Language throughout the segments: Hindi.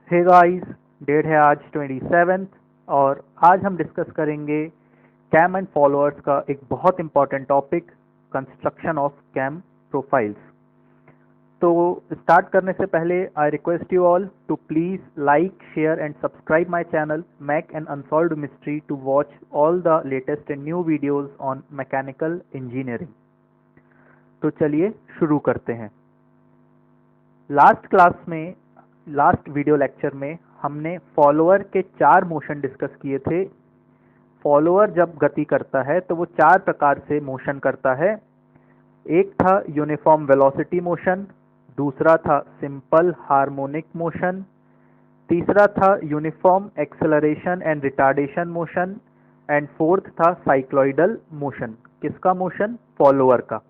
हे गाइस, डेट है आज 27 और आज हम डिस्कस करेंगे कैम एंड फॉलोअर्स का एक बहुत important topic, construction of cam profiles. तो स्टार्ट करने से पहले I request you all to please like, share and subscribe my channel Mac and Unsolved Mystery to watch all the latest and new videos on mechanical engineering. तो चलिए शुरू करते हैं। लास्ट वीडियो लेक्चर में हमने फॉलोअर के 4 मोशन डिस्कस किए थे। फॉलोअर जब गति करता है तो वो 4 प्रकार से मोशन करता है। एक था यूनिफॉर्म वेलोसिटी मोशन, दूसरा था सिंपल हार्मोनिक मोशन, तीसरा था uniform acceleration and retardation motion and fourth था साइक्लॉइडल मोशन। किसका मोशन? फॉलोअर का।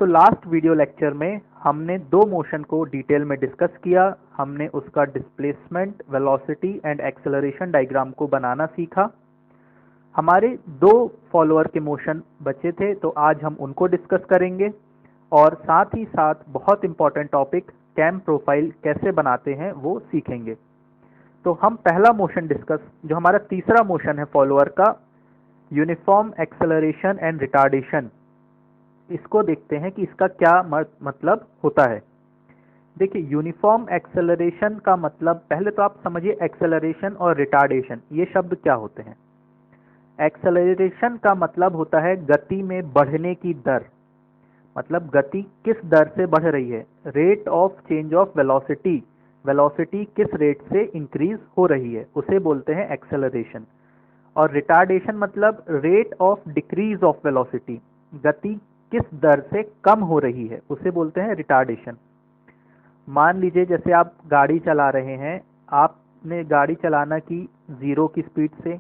तो लास्ट वीडियो लेक्चर में हमने 2 मोशन को डिटेल में डिस्कस किया। हमने उसका displacement, velocity and acceleration diagram को बनाना सीखा। हमारे 2 फॉलोअर के मोशन बचे थे, तो आज हम उनको डिस्कस करेंगे और साथ ही साथ बहुत इंपॉर्टेंट टॉपिक कैम प्रोफाइल कैसे बनाते हैं वो सीखेंगे। तो हम पहला मोशन डिस्कस, जो हमारा तीसरा मोशन है फॉलोअर का, यूनिफॉर्म एक्सेलरेशन एंड रिटार्डेशन, इसको देखते हैं कि इसका क्या मतलब होता है। देखिए, यूनिफॉर्म एक्सेलरेशन का मतलब, पहले तो आप समझिए एक्सेलरेशन और रिटार्डेशन ये शब्द क्या होते हैं। एक्सेलरेशन का मतलब होता है गति में बढ़ने की दर, मतलब गति किस दर से बढ़ रही है, rate of change of velocity, velocity किस रेट से इंक्रीज हो रही है, उसे बोलते हैं एक्सेलरेशन। और रिटार्डेशन मतलब rate of decrease of velocity, गति किस दर से कम हो रही है, उसे बोलते हैं रिटार्डेशन। मान लीजिए जैसे आप गाड़ी चला रहे हैं, आपने गाड़ी चलाना की 0 की स्पीड से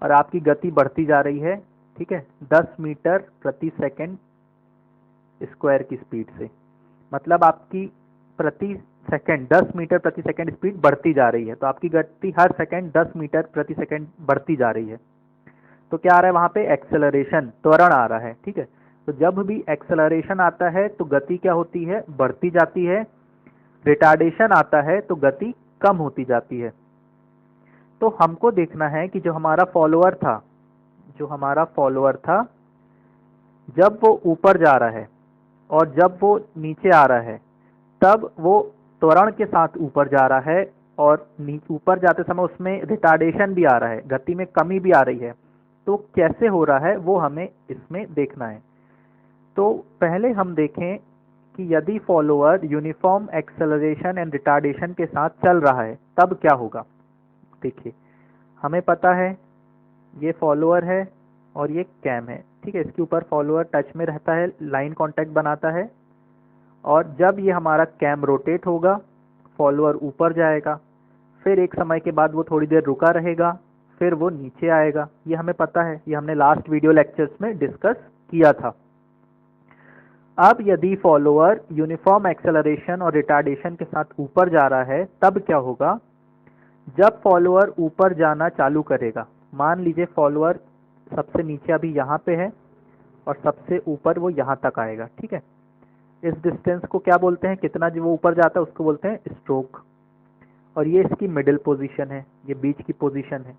और आपकी गति बढ़ती जा रही है, ठीक है, 10 मीटर प्रति सेकंड स्क्वायर की स्पीड से, मतलब आपकी प्रति सेकंड 10 मीटर प्रति सेकंड स्पीड बढ़ती जा रही है। तो आपकी गति हर सेकंड 10 मीटर प्रति सेकंड बढ़ती जा रही है। तो क्या आ रहा है वहां पे? एक्सेलरेशन, त्वरण आ रहा है, ठीक है। तो जब भी एक्सेलरेशन आता है तो गति क्या होती है? बढ़ती जाती है। रिटार्डेशन आता है तो गति कम होती जाती है। तो हमको देखना है कि जो हमारा फॉलोअर था, जब वो ऊपर जा रहा है और जब वो नीचे आ रहा है, तब वो त्वरण के साथ ऊपर जा रहा है और ऊपर जाते समय उसमें रिटार्डेशन भी आ रहा है, गति में कमी भी आ रही है। तो कैसे हो रहा है वो हमें इसमें देखना है। तो पहले हम देखें कि यदि follower uniform acceleration and retardation के साथ चल रहा है तब क्या होगा। देखिए, हमें पता है ये फॉलोअर है और ये कैम है, ठीक है। इसके ऊपर फॉलोअर टच में रहता है, लाइन कांटेक्ट बनाता है, और जब ये हमारा कैम रोटेट होगा फॉलोअर ऊपर जाएगा, फिर एक समय के बाद वो थोड़ी देर रुका रहेगा, फिर वो नीचे आएगा। ये हमें पता है, ये हमने लास्ट वीडियो लेक्चर्स में डिस्कस किया था। अब यदि फॉलोअर यूनिफॉर्म एक्सेलरेशन और रिटार्डेशन के साथ ऊपर जा रहा है तब क्या होगा। जब फॉलोअर ऊपर जाना चालू करेगा, मान लीजिए फॉलोअर सबसे नीचे अभी यहाँ पे है और सबसे ऊपर वो यहाँ तक आएगा, ठीक है। इस डिस्टेंस को क्या बोलते हैं? कितना जो वो ऊपर जाता है उसको बोलते हैं स्ट्रोक। और ये इसकी मिडिल पोजीशन है, ये बीच की पोजीशन है।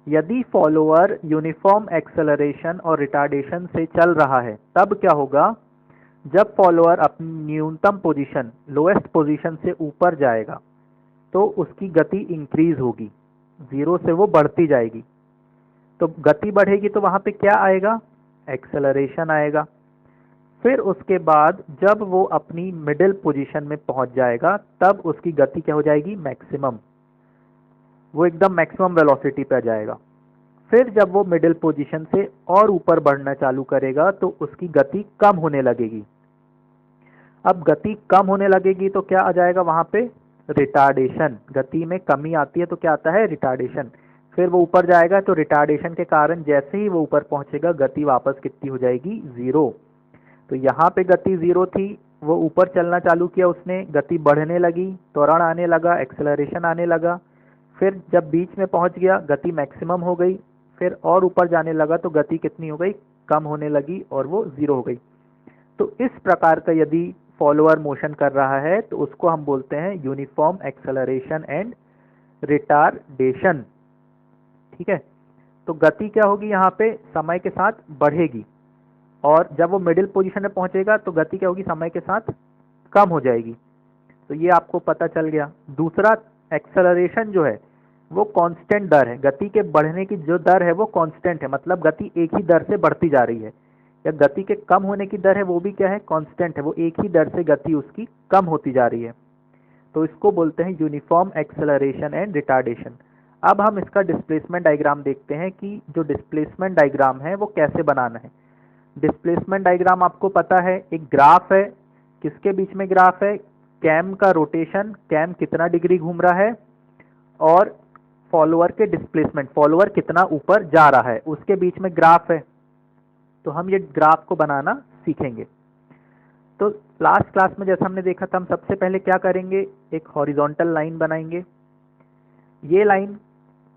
यदि फॉलोअर यूनिफॉर्म एक्सेलरेशन और रिटार्डेशन से चल रहा है तब क्या होगा। जब फॉलोअर अपनी न्यूनतम पोजीशन, लोएस्ट पोजीशन से ऊपर जाएगा तो उसकी गति इंक्रीज होगी, 0 से वो बढ़ती जाएगी। तो गति बढ़ेगी तो वहां पे क्या आएगा? एक्सेलरेशन आएगा। फिर उसके बाद जब वो अपनी मिडिल पोजीशन में पहुंच जाएगा तब उसकी गति क्या हो जाएगी? मैक्सिमम, वो एकदम मैक्सिमम वेलोसिटी पे आ जाएगा। फिर जब वो मिडिल पोजीशन से और ऊपर बढ़ना चालू करेगा तो उसकी गति कम होने लगेगी। अब गति कम होने लगेगी तो क्या आ जाएगा वहां पे? रिटार्डेशन। गति में कमी आती है तो क्या आता है? रिटार्डेशन। फिर वो ऊपर जाएगा तो रिटार्डेशन के कारण जैसे ही वो ऊपर पहुंचेगा गति वापस कितनी हो जाएगी? 0। तो यहाँ पे गति 0 थी, वो ऊपर चलना चालू किया उसने, गति बढ़ने लगी, त्वरण आने लगा, एक्सेलरेशन आने लगा। फिर जब बीच में पहुंच गया गति मैक्सिमम हो गई, फिर और ऊपर जाने लगा तो गति कितनी हो गई? कम होने लगी और वो 0 हो गई। तो इस प्रकार का यदि फॉलोअर मोशन कर रहा है तो उसको हम बोलते हैं यूनिफॉर्म एक्सेलरेशन एंड रिटार्डेशन। ठीक है, तो गति क्या होगी यहाँ पे, समय के साथ बढ़ेगी, और जब वो मिडिल पोजीशन में पहुंचेगा तो गति क्या होगी, समय के साथ कम हो जाएगी। तो ये आपको पता चल गया। दूसरा, एक्सेलरेशन जो है वो कांस्टेंट दर है, गति के बढ़ने की जो दर है वो कांस्टेंट है, मतलब गति एक ही दर से बढ़ती जा रही है। या गति के कम होने की दर है वो भी क्या है, कांस्टेंट है, वो एक ही दर से गति उसकी कम होती जा रही है। तो इसको बोलते हैं यूनिफॉर्म एक्सेलरेशन एंड रिटार्डेशन। अब हम इसका डिस्प्लेसमेंट डायग्राम देखते हैं कि जो डिस्प्लेसमेंट डायग्राम है वो कैसे बनाना है। डिस्प्लेसमेंट डायग्राम आपको पता है, एक ग्राफ है, किसके बीच में ग्राफ है, कैम का रोटेशन, कैम कितना डिग्री घूम रहा है, और फॉलोअर के डिस्प्लेसमेंट, फॉलोअर कितना ऊपर जा रहा है, उसके बीच में ग्राफ है। तो हम ये ग्राफ को बनाना सीखेंगे। तो लास्ट क्लास में जैसा हमने देखा था, हम सबसे पहले क्या करेंगे, एक हॉरिजॉन्टल लाइन बनाएंगे। ये लाइन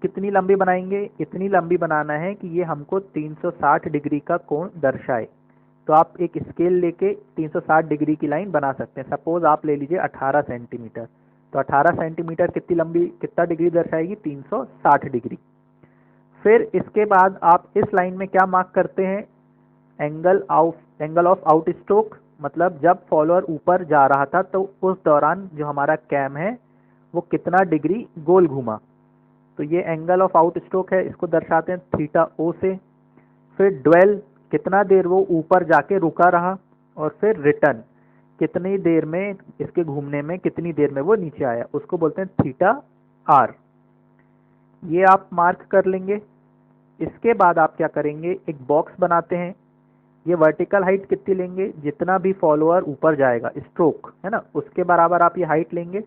कितनी लंबी बनाएंगे, इतनी लंबी बनाना है कि ये हमको 360 डिग्री का कोण दर्शाए। तो आप एक स्केल लेके 360 डिग्री की लाइन बना सकते हैं। सपोज आप ले लीजिए 18 सेंटीमीटर, तो 18 सेंटीमीटर कितनी लंबी, कितना डिग्री दर्शाएगी, 360 डिग्री। फिर इसके बाद आप इस लाइन में क्या मार्क करते हैं, एंगल ऑफ आउट स्ट्रोक, मतलब जब फॉलोअर ऊपर जा रहा था तो उस दौरान जो हमारा कैम है वो कितना डिग्री गोल घूमा। तो ये एंगल ऑफ आउट स्ट्रोक है, इसको दर्शाते हैं थीटा ओ से। फिर ड्वेल, कितना देर वो ऊपर जाके रुका रहा, और फिर रिटर्न, कितनी देर में इसके घूमने में कितनी देर में वो नीचे आया, उसको बोलते हैं थीटा आर। ये आप मार्क कर लेंगे। इसके बाद आप क्या करेंगे, एक बॉक्स बनाते हैं। ये वर्टिकल हाइट कितनी लेंगे, जितना भी फॉलोअर ऊपर जाएगा स्ट्रोक है ना, उसके बराबर आप ये हाइट लेंगे,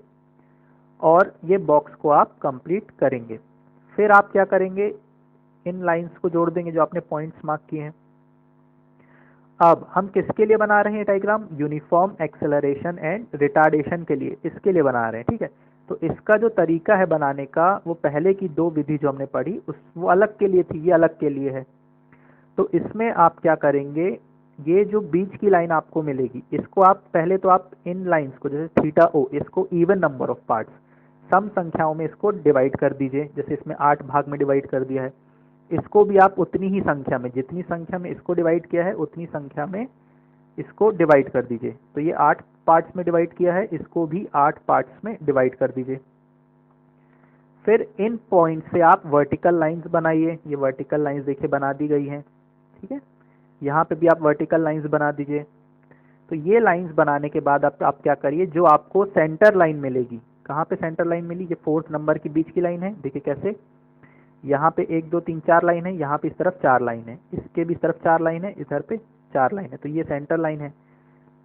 और ये बॉक्स को आप कंप्लीट करेंगे। फिर आप क्या करेंगे, इन लाइंस को जोड़ देंगे जो आपने पॉइंट्स मार्क किए हैं। अब हम किसके लिए बना रहे हैं diagram, uniform acceleration and retardation के लिए, इसके लिए बना रहे हैं। ठीक है, तो इसका जो तरीका है बनाने का, वो पहले की दो विधि जो हमने पढ़ी वो अलग के लिए थी, ये अलग के लिए है। तो इसमें आप क्या करेंगे, ये जो बीच की लाइन आपको मिलेगी, इसको आप पहले तो आप इन लाइंस को, जैसे थीटा ओ, इसको इवन नंबर ऑफ पार्ट्स, सम संख्याओं में इसको डिवाइड कर दीजिए। जैसे इसमें 8 भाग में डिवाइड कर दिया है, इसको भी आप उतनी ही संख्या में, जितनी संख्या में इसको डिवाइड किया है उतनी संख्या में इसको डिवाइड कर दीजिए। तो ये 8 पार्ट्स में डिवाइड किया है, इसको भी 8 पार्ट्स में डिवाइड कर दीजिए। फिर इन पॉइंट से आप वर्टिकल लाइंस बनाइए। ये वर्टिकल लाइंस देखिए बना दी गई हैं। ठीक है, यहाँ पे भी आप वर्टिकल लाइंस बना दीजिए। तो ये लाइंस बनाने के बाद आप क्या करिए, जो आपको सेंटर लाइन मिलेगी, कहाँ पे सेंटर लाइन मिली, ये 4th नंबर की बीच की लाइन है। देखिए कैसे, यहाँ पे 1 2 3 4 लाइन है, यहाँ पे इस तरफ 4 लाइन है, इसके भी इस तरफ 4 लाइन है, इधर पे 4 लाइन है। तो ये सेंटर लाइन है।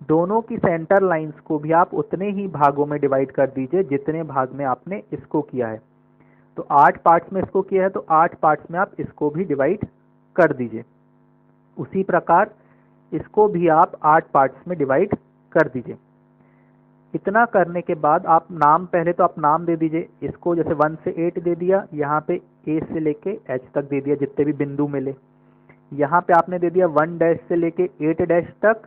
दोनों की सेंटर लाइंस को भी आप उतने ही भागों में डिवाइड कर दीजिए जितने भाग में आपने इसको किया है। तो 8 पार्ट्स में इसको किया है, तो 8 पार्ट्स में आप इसको भी डिवाइड कर दीजिए। उसी प्रकार इसको भी आप 8 पार्ट्स में डिवाइड कर दीजिए। इतना करने के बाद आप नाम, पहले तो आप नाम दे दीजिए इसको, जैसे 1 से 8 दे दिया, यहाँ पे ए से लेके एच तक दे दिया, जितने भी बिंदु मिले। यहाँ पे आपने दे दिया 1 डैश से लेके 8 डैश तक,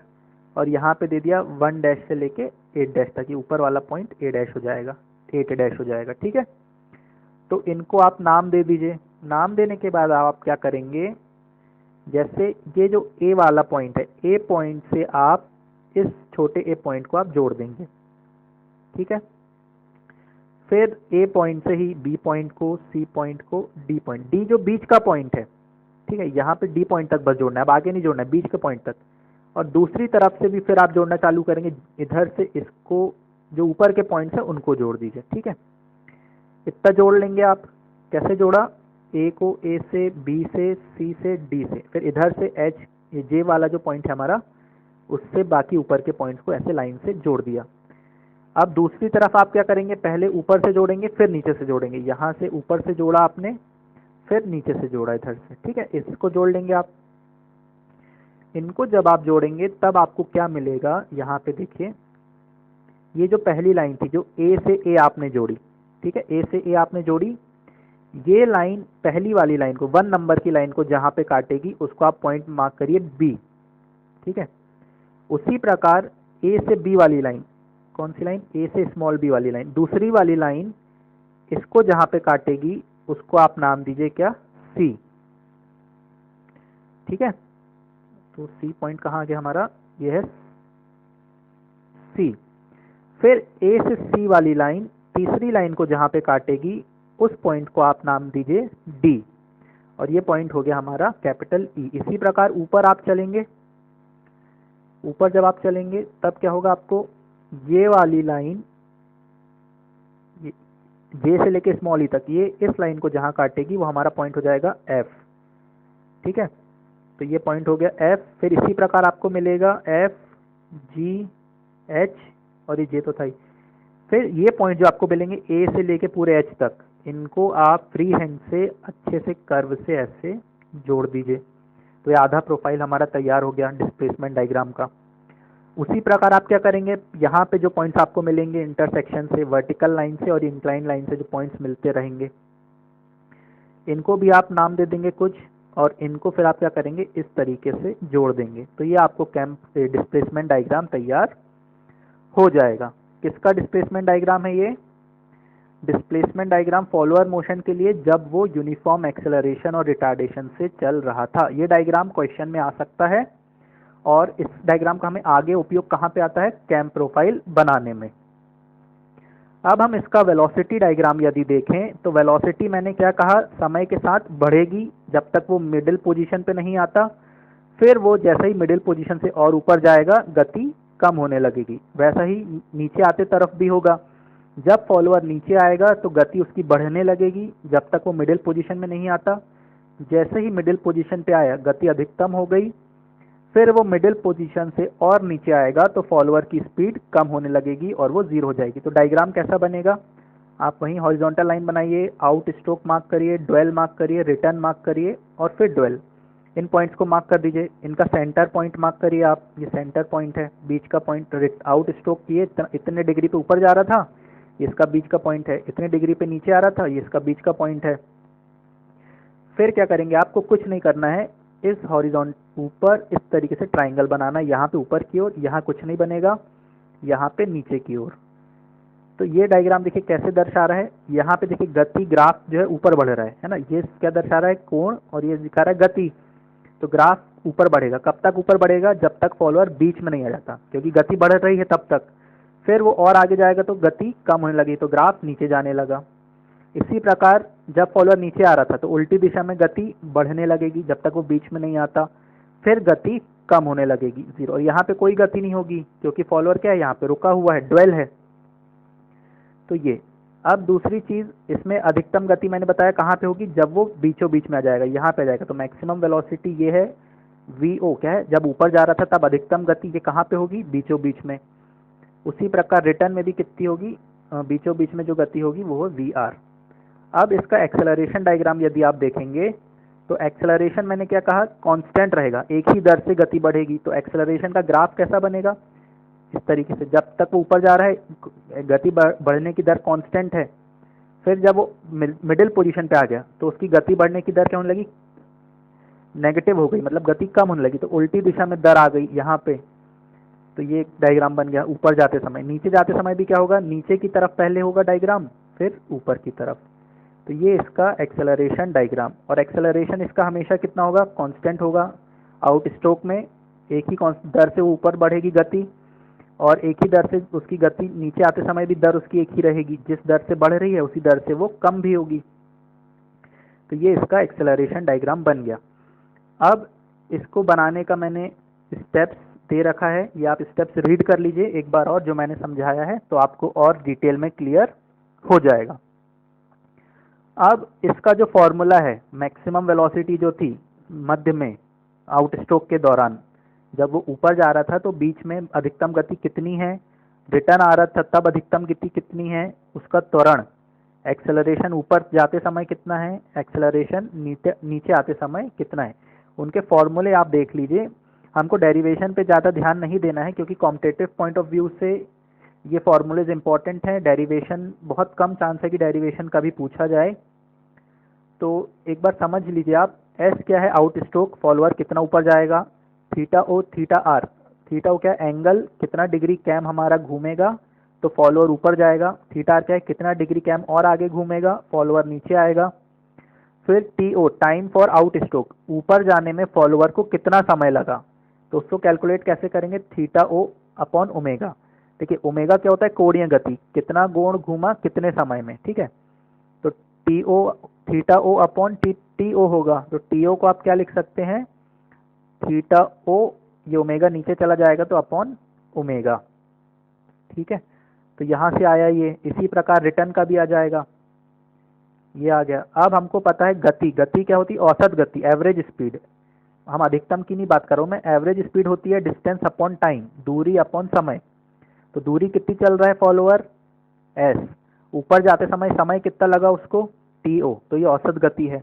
और यहाँ पे दे दिया 1 डैश से लेके 8 डैश तक। ये ऊपर वाला पॉइंट ए डैश हो जाएगा, 8 डैश हो जाएगा। ठीक है, तो इनको आप नाम दे दीजिए। नाम देने के बाद आप क्या करेंगे, जैसे ये जो ए वाला पॉइंट है, ए पॉइंट से आप इस छोटे ए पॉइंट को आप जोड़ देंगे। ठीक है, फिर ए पॉइंट से ही बी पॉइंट को, सी पॉइंट को, डी पॉइंट, डी जो बीच का पॉइंट है। ठीक है, यहाँ पे डी पॉइंट तक बस जोड़ना है, अब आगे नहीं जोड़ना है, बीच के पॉइंट तक। और दूसरी तरफ से भी फिर आप जोड़ना चालू करेंगे, इधर से इसको, जो ऊपर के पॉइंट्स है उनको जोड़ दीजिए। ठीक है, इतना जोड़ लेंगे आप। कैसे जोड़ा, ए को ए से, बी से, सी से, डी से, फिर इधर से एच, ये जे वाला जो पॉइंट है हमारा, उससे बाकी ऊपर के पॉइंट्स को ऐसे लाइन से जोड़ दिया। अब दूसरी तरफ आप क्या करेंगे, पहले ऊपर से जोड़ेंगे फिर नीचे से जोड़ेंगे। यहाँ से ऊपर से जोड़ा आपने, फिर नीचे से जोड़ा इधर से। ठीक है, इसको जोड़ लेंगे आप। इनको जब आप जोड़ेंगे तब आपको क्या मिलेगा, यहाँ पे देखिए, ये जो पहली लाइन थी, जो ए से ए आपने जोड़ी, ठीक है, ए से ए आपने जोड़ी, ये लाइन, पहली वाली लाइन को, 1 नंबर की लाइन को जहाँ पे काटेगी उसको आप पॉइंट मार्क करिए बी। ठीक है, उसी प्रकार ए से बी वाली लाइन, कौन सी लाइन, ए से स्मॉल बी वाली लाइन, दूसरी वाली लाइन इसको जहां पे काटेगी उसको आप नाम दीजिए क्या, सी। ठीक है, तो सी पॉइंट कहाँ आ गया हमारा, ये है सी। फिर ए से सी वाली लाइन तीसरी लाइन को जहां पे काटेगी उस पॉइंट को आप नाम दीजिए डी, और ये पॉइंट हो गया हमारा कैपिटल ई। इसी प्रकार ऊपर आप चलेंगे, ऊपर जब आप चलेंगे तब क्या होगा, आपको ये वाली लाइन जे से लेके स्मॉल ई तक, ये इस लाइन को जहां काटेगी वो हमारा पॉइंट हो जाएगा एफ। ठीक है, तो ये पॉइंट हो गया एफ। फिर इसी प्रकार आपको मिलेगा एफ, जी, एच, और ये जे तो था ही। फिर ये पॉइंट जो आपको मिलेंगे ए से लेके पूरे एच तक, इनको आप फ्री हैंड से अच्छे से कर्व से ऐसे जोड़ दीजिए। तो ये आधा प्रोफाइल हमारा तैयार हो गया डिस्प्लेसमेंट डायग्राम का। उसी प्रकार आप क्या करेंगे, यहाँ पे जो पॉइंट्स आपको मिलेंगे इंटरसेक्शन से, वर्टिकल लाइन से और इंक्लाइन लाइन से जो पॉइंट्स मिलते रहेंगे, इनको भी आप नाम दे देंगे कुछ, और इनको फिर आप क्या करेंगे, इस तरीके से जोड़ देंगे। तो ये आपको कैंप डिस्प्लेसमेंट डायग्राम तैयार हो जाएगा। किसका डिस्प्लेसमेंट डायग्राम है ये, डिस्प्लेसमेंट डायग्राम फॉलोअर मोशन के लिए जब वो यूनिफॉर्म एक्सेलरेशन और रिटार्डेशन से चल रहा था। ये डायग्राम क्वेश्चन में आ सकता है, और इस डायग्राम का हमें आगे उपयोग कहाँ पे आता है, कैंप प्रोफाइल बनाने में। अब हम इसका वेलोसिटी डायग्राम यदि देखें तो वेलोसिटी मैंने क्या कहा, समय के साथ बढ़ेगी जब तक वो मिडिल पोजीशन पे नहीं आता, फिर वो जैसे ही मिडिल पोजीशन से और ऊपर जाएगा गति कम होने लगेगी। वैसा ही नीचे आते तरफ भी होगा, जब फॉलोअर नीचे आएगा तो गति उसकी बढ़ने लगेगी जब तक वो मिडिल पोजीशन में नहीं आता। जैसे ही मिडिल पोजीशन पे आया गति अधिकतम हो गई, फिर वो मिडिल पोजीशन से और नीचे आएगा तो फॉलोअर की स्पीड कम होने लगेगी और वो जीरो हो जाएगी। तो डायग्राम कैसा बनेगा, आप वहीं हॉरिजॉन्टल लाइन बनाइए, आउट स्ट्रोक मार्क करिए, ड्वेल मार्क करिए, रिटर्न मार्क करिए और फिर ड्वेल। इन पॉइंट्स को मार्क कर दीजिए, इनका सेंटर पॉइंट मार्क करिए आप, ये सेंटर पॉइंट है, बीच का पॉइंट आउट स्ट्रोक किए इतने डिग्री पे ऊपर जा रहा था, इसका बीच का पॉइंट है, इतने डिग्री पे नीचे आ रहा था, ये इसका बीच का पॉइंट है। फिर क्या करेंगे, आपको कुछ नहीं करना है, इस हॉरिजॉन्ट ऊपर इस तरीके से ट्राइंगल बनाना, यहाँ पे ऊपर की ओर, यहाँ कुछ नहीं बनेगा, यहाँ पे नीचे की ओर। तो ये डायग्राम देखिए कैसे दर्शा रहा है, यहाँ पे देखिए गति ग्राफ जो है ऊपर बढ़ रहा है ना, ये क्या दर्शा रहा है, कोण, और ये दिखा रहा है गति। तो ग्राफ ऊपर बढ़ेगा, कब तक ऊपर बढ़ेगा, जब तक फॉलोअर बीच में नहीं आ जाता, क्योंकि गति बढ़ रही है तब तक। फिर वो और आगे जाएगा तो गति कम होने लगी, तो ग्राफ नीचे जाने लगा। इसी प्रकार जब फॉलोअर नीचे आ रहा था तो उल्टी दिशा में गति बढ़ने लगेगी जब तक वो बीच में नहीं आता, फिर गति कम होने लगेगी, जीरो। और यहाँ पे कोई गति नहीं होगी क्योंकि फॉलोअर क्या है, यहाँ पे रुका हुआ है, ड्वेल है। तो ये अब दूसरी चीज, इसमें अधिकतम गति मैंने बताया कहाँ पे होगी, जब वो बीचों बीच में आ जाएगा, यहाँ पे आ जाएगा। तो मैक्सिमम वेलोसिटी ये है vo, क्या है, जब ऊपर जा रहा था तब अधिकतम गति ये कहाँ पे होगी, बीचों बीच में। उसी प्रकार रिटर्न में भी कितनी होगी, बीचों बीच में जो गति होगी वो है vr। अब इसका एक्सेलरेशन डायग्राम यदि आप देखेंगे तो एक्सेलरेशन मैंने क्या कहा, कांस्टेंट रहेगा, एक ही दर से गति बढ़ेगी। तो एक्सेलरेशन का ग्राफ कैसा बनेगा, इस तरीके से, जब तक वो ऊपर जा रहा है गति बढ़ने की दर कांस्टेंट है, फिर जब वो मिडिल पोजीशन पे आ गया तो उसकी गति बढ़ने की दर क्या होने लगी, नेगेटिव हो गई, मतलब गति कम होने लगी, तो उल्टी दिशा में दर आ गई यहाँ पे। तो ये डायग्राम बन गया ऊपर जाते समय। नीचे जाते समय भी क्या होगा, नीचे की तरफ पहले होगा डायग्राम, फिर ऊपर की तरफ। तो ये इसका एक्सेलरेशन डायग्राम, और एक्सेलरेशन इसका हमेशा कितना होगा, कांस्टेंट होगा। आउट स्ट्रोक में एक ही दर से ऊपर बढ़ेगी गति, और एक ही दर से उसकी गति नीचे आते समय भी दर उसकी एक ही रहेगी, जिस दर से बढ़ रही है उसी दर से वो कम भी होगी। तो ये इसका एक्सेलरेशन डायग्राम बन गया। अब इसको बनाने का मैंने स्टेप्स दे रखा है, ये आप स्टेप्स रीड कर लीजिए एक बार और जो मैंने समझाया है, तो आपको और डिटेल में क्लियर हो जाएगा। अब इसका जो फॉर्मूला है, मैक्सिमम वेलोसिटी जो थी मध्य में आउट स्ट्रोक के दौरान, जब वो ऊपर जा रहा था तो बीच में अधिकतम गति कितनी है, रिटर्न आ रहा था तब अधिकतम गति कितनी है, उसका त्वरण, एक्सेलरेशन ऊपर जाते समय कितना है, एक्सेलरेशन नीचे आते समय कितना है, उनके फॉर्मूले आप देख लीजिए। हमको डेरिवेशन पे ज़्यादा ध्यान नहीं देना है क्योंकि कॉम्पिटिटिव पॉइंट ऑफ व्यू से ये फॉर्मूलेज इंपॉर्टेंट हैं। डेरिवेशन बहुत कम चांस है कि डेरिवेशन कभी पूछा जाए, तो एक बार समझ लीजिए आप। एस क्या है, आउट स्ट्रोक, फॉलोअर कितना ऊपर जाएगा, theta O theta R. Theta O क्या है, एंगल कितना डिग्री कैम हमारा घूमेगा तो फॉलोअर ऊपर जाएगा। थीटा आर क्या है, कितना डिग्री कैम और आगे घूमेगा फॉलोअर नीचे आएगा। फिर T O time for outstroke, ऊपर जाने में फॉलोअर को कितना समय लगा, तो उसको कैलकुलेट कैसे करेंगे, थीटा ओ अपॉन ओमेगा। देखिए ओमेगा क्या होता है, कोणीय गति, कितना कोण घूमा कितने समय में, ठीक है। तो T O theta O upon T O होगा, तो टी ओ को आप क्या लिख सकते हैं, थीटा ओ, ये ओमेगा नीचे चला जाएगा तो अपॉन ओमेगा, ठीक है। तो यहाँ से आया ये, इसी प्रकार रिटर्न का भी आ जाएगा, ये आ गया। अब हमको पता है गति, गति क्या होती है, औसत गति, एवरेज स्पीड। हम अधिकतम की नहीं बात कर रहा हूँ मैं, एवरेज स्पीड होती है डिस्टेंस अपॉन टाइम, दूरी अपॉन समय। तो दूरी कितनी चल रहा है फॉलोअर, एस, ऊपर जाते समय समय कितना लगा उसको, टी ओ, तो ये औसत गति है।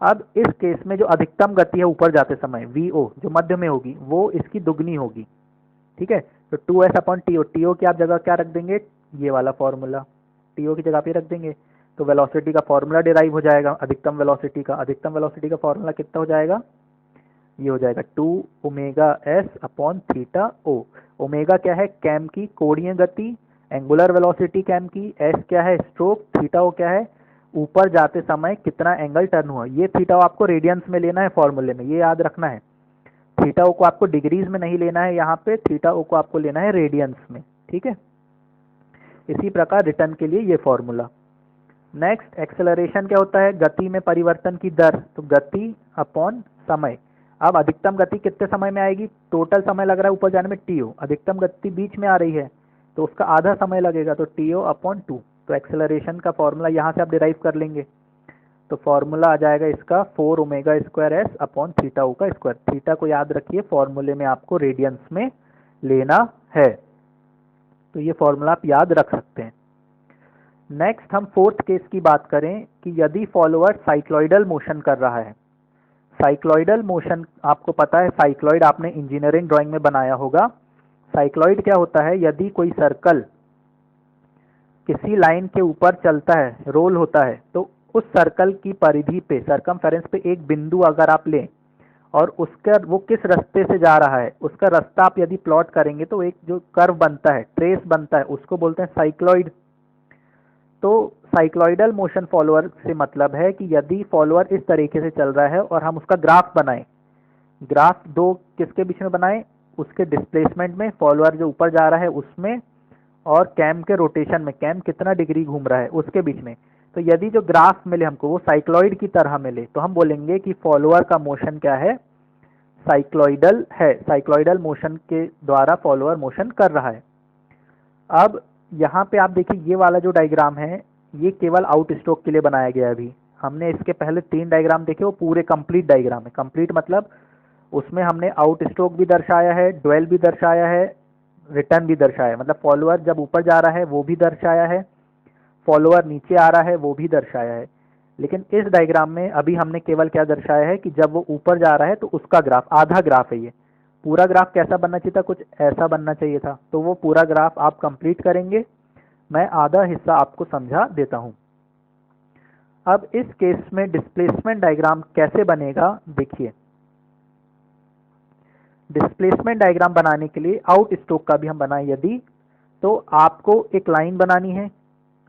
अब इस केस में जो अधिकतम गति है ऊपर जाते समय, वी ओ, जो मध्य में होगी, वो इसकी दुगनी होगी, ठीक है। तो 2s upon T O, T O की आप जगह क्या रख देंगे, ये वाला फॉर्मूला टी ओ की जगह पे रख देंगे। तो वेलोसिटी का फॉर्मूला डिराइव हो जाएगा, अधिकतम वेलोसिटी का, अधिकतम वेलोसिटी का फॉर्मूला कितना हो जाएगा, ये हो जाएगा 2 ओमेगा एस अपॉन थीटा ओ। ओमेगा क्या है, कैम की कोणीय गति, एंगुलर वेलोसिटी कैम की, एस क्या है स्ट्रोक, थीटा ओ क्या है ऊपर जाते समय कितना एंगल टर्न हुआ। ये थीटा ओ आपको रेडियंस में लेना है फॉर्मूले में, ये याद रखना है। थीटा ओ को आपको डिग्रीज में नहीं लेना है, यहाँ पे थीटा ओ को आपको लेना है रेडियंस में, ठीक है। इसी प्रकार रिटर्न के लिए ये फॉर्मूला। नेक्स्ट एक्सेलरेशन क्या होता है, गति में परिवर्तन की दर, तो गति अपॉन समय। अब अधिकतम गति कितने समय में आएगी, टोटल समय लग रहा है ऊपर जाने में टी ओ, अधिकतम गति बीच में आ रही है तो उसका आधा समय लगेगा, तो टी ओ अपॉन 2। तो एक्सेलरेशन का फॉर्मूला यहाँ से आप डिराइव कर लेंगे, तो फॉर्मूला आ जाएगा इसका 4 omega square S upon theta O का स्क्वायर। थीटा को याद रखिए फॉर्मूले में आपको रेडियंस में लेना है, तो ये फॉर्मूला आप याद रख सकते हैं। नेक्स्ट हम फोर्थ केस की बात करें कि यदि फॉलोअर साइक्लॉइडल मोशन कर रहा है। साइक्लॉइडल मोशन आपको पता है, साइक्लॉइड आपने इंजीनियरिंग ड्राइंग में बनाया होगा। साइक्लॉइड क्या होता है, यदि कोई सर्कल किसी लाइन के ऊपर चलता है, रोल होता है, तो उस सर्कल की परिधि पे, सरकमफेरेंस पे एक बिंदु अगर आप लें और उसका वो किस रास्ते से जा रहा है, उसका रास्ता आप यदि प्लॉट करेंगे तो एक जो कर्व बनता है, ट्रेस बनता है, उसको बोलते हैं साइक्लॉइड। तो साइक्लॉइडल मोशन फॉलोअर से मतलब है कि यदि फॉलोअर इस तरीके से चल रहा है और हम उसका ग्राफ बनाएं, ग्राफ दो किसके बीच में बनाएं, उसके डिस्प्लेसमेंट में, फॉलोअर जो ऊपर जा रहा है उसमें, और कैम के रोटेशन में, कैम कितना डिग्री घूम रहा है उसके बीच में। तो यदि जो ग्राफ मिले हमको वो साइक्लॉइड की तरह मिले तो हम बोलेंगे कि फॉलोअर का मोशन क्या है, साइक्लॉइडल है, साइक्लॉइडल मोशन के द्वारा फॉलोअर मोशन कर रहा है। अब यहाँ पे आप देखिए ये वाला जो डायग्राम है ये केवल आउट स्ट्रोक के लिए बनाया गया है। अभी हमने इसके पहले 3 डायग्राम देखे, वो पूरे कंप्लीट डायग्राम है। कंप्लीट मतलब उसमें हमने आउट स्ट्रोक भी दर्शाया है, ड्वेल भी दर्शाया है, रिटर्न भी दर्शाया है, मतलब फॉलोअर जब ऊपर जा रहा है वो भी दर्शाया है, फॉलोअर नीचे आ रहा है वो भी दर्शाया है। लेकिन इस डायग्राम में अभी हमने केवल क्या दर्शाया है कि जब वो ऊपर जा रहा है तो उसका ग्राफ, आधा ग्राफ है ये। पूरा ग्राफ कैसा बनना चाहिए था, कुछ ऐसा बनना चाहिए था। तो वो पूरा ग्राफ आप कंप्लीट करेंगे, मैं आधा हिस्सा आपको समझा देता हूं। अब इस केस में डिस्प्लेसमेंट डायग्राम कैसे बनेगा देखिए। डिस्प्लेसमेंट डायग्राम बनाने के लिए आउट स्ट्रोक का भी हम बनाएं यदि, तो आपको एक लाइन बनानी है।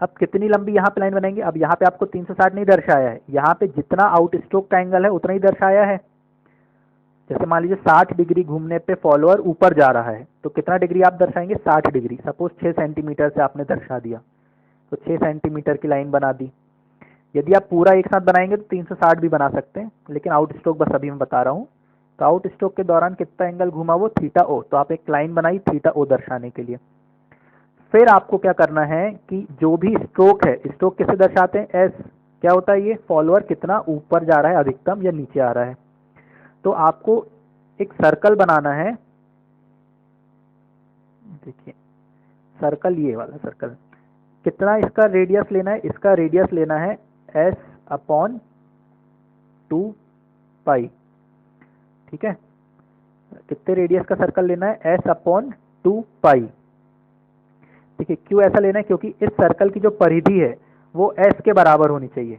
अब कितनी लंबी यहाँ पे लाइन बनाएंगे, अब यहाँ पे आपको 360 नहीं दर्शाया है, यहाँ पे जितना आउट स्ट्रोक का एंगल है उतना ही दर्शाया है। जैसे मान लीजिए 60 डिग्री घूमने पे फॉलोअर ऊपर जा रहा है तो कितना डिग्री आप दर्शाएंगे, 60 डिग्री। सपोज 6 सेंटीमीटर से आपने दर्शा दिया तो 6 सेंटीमीटर की लाइन बना दी। यदि आप पूरा एक साथ बनाएंगे तो 360 भी बना सकते हैं, लेकिन आउट स्ट्रोक बस अभी मैं बता रहा हूँ। तो आउट स्ट्रोक के दौरान कितना एंगल घूमा, वो थीटा ओ। तो आप एक लाइन बनाई थीटा ओ दर्शाने के लिए। फिर आपको क्या करना है कि जो भी स्ट्रोक है, स्ट्रोक किसे दर्शाते हैं, एस। क्या होता है ये, फॉलोअर कितना ऊपर जा रहा है, अधिकतम या नीचे आ रहा है। तो आपको एक सर्कल बनाना है, देखिए सर्कल, ये वाला सर्कल, कितना इसका रेडियस लेना है, इसका रेडियस लेना है एस अपॉन 2 पाई, ठीक है। कितने रेडियस का सर्कल लेना है, एस अपॉन 2 पाई, ठीक है। क्यों ऐसा लेना है, क्योंकि इस सर्कल की जो परिधि है वो एस के बराबर होनी चाहिए।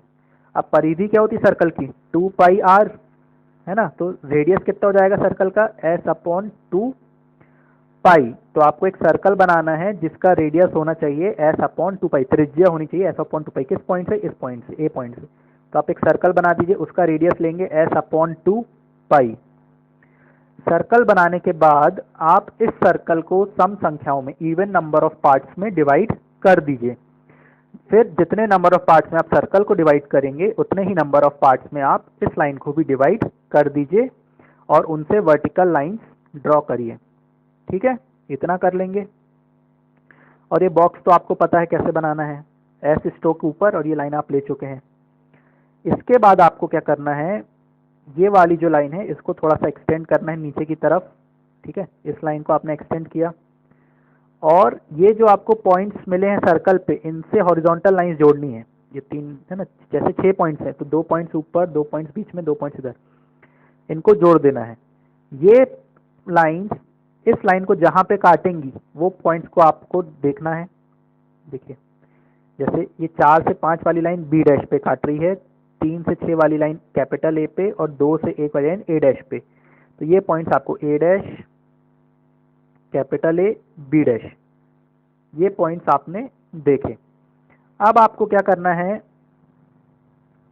अब परिधि क्या होती है सर्कल की, 2 पाई आर, है ना। तो रेडियस कितना हो जाएगा सर्कल का, एस अपॉन 2 पाई, तो आपको एक सर्कल बनाना है जिसका रेडियस होना चाहिए एस अपॉन 2 पाई, त्रिज्या होनी चाहिए एस अपॉन 2 पाई। किस पॉइंट से? इस पॉइंट से, ए पॉइंट से। तो आप एक सर्कल बना दीजिए, उसका रेडियस लेंगे एस अपॉन 2 पाई। सर्कल बनाने के बाद आप इस सर्कल को सम संख्याओं में, इवन नंबर ऑफ पार्ट्स में डिवाइड कर दीजिए। फिर जितने नंबर ऑफ पार्ट्स में आप सर्कल को डिवाइड करेंगे उतने ही नंबर ऑफ पार्ट्स में आप इस लाइन को भी डिवाइड कर दीजिए और उनसे वर्टिकल लाइंस ड्रॉ करिए। ठीक है, इतना कर लेंगे। और ये बॉक्स तो आपको पता है कैसे बनाना है, एस स्ट्रोक ऊपर और ये लाइन आप ले चुके हैं। इसके बाद आपको क्या करना है, ये वाली जो लाइन है इसको थोड़ा सा एक्सटेंड करना है नीचे की तरफ। ठीक है, इस लाइन को आपने एक्सटेंड किया और ये जो आपको पॉइंट्स मिले हैं सर्कल पे, इनसे हॉरिजॉन्टल लाइंस जोड़नी है। ये 3 है ना, जैसे 6 पॉइंट्स हैं तो 2 पॉइंट्स ऊपर, 2 पॉइंट्स बीच में, 2 पॉइंट्स इधर, इनको जोड़ देना है। ये लाइंस इस लाइन को जहां पे काटेंगी वो पॉइंट्स को आपको देखना है। देखिए, जैसे ये 4 से 5 वाली लाइन बी डैश पे काट रही है, 3 से 6 वाली लाइन कैपिटल ए पे और 2 से 1 वाली लाइन ए डैश पे। तो ये पॉइंट्स आपको A dash, capital A, B dash, ये पॉइंट्स आपने देखे। अब आपको क्या करना है,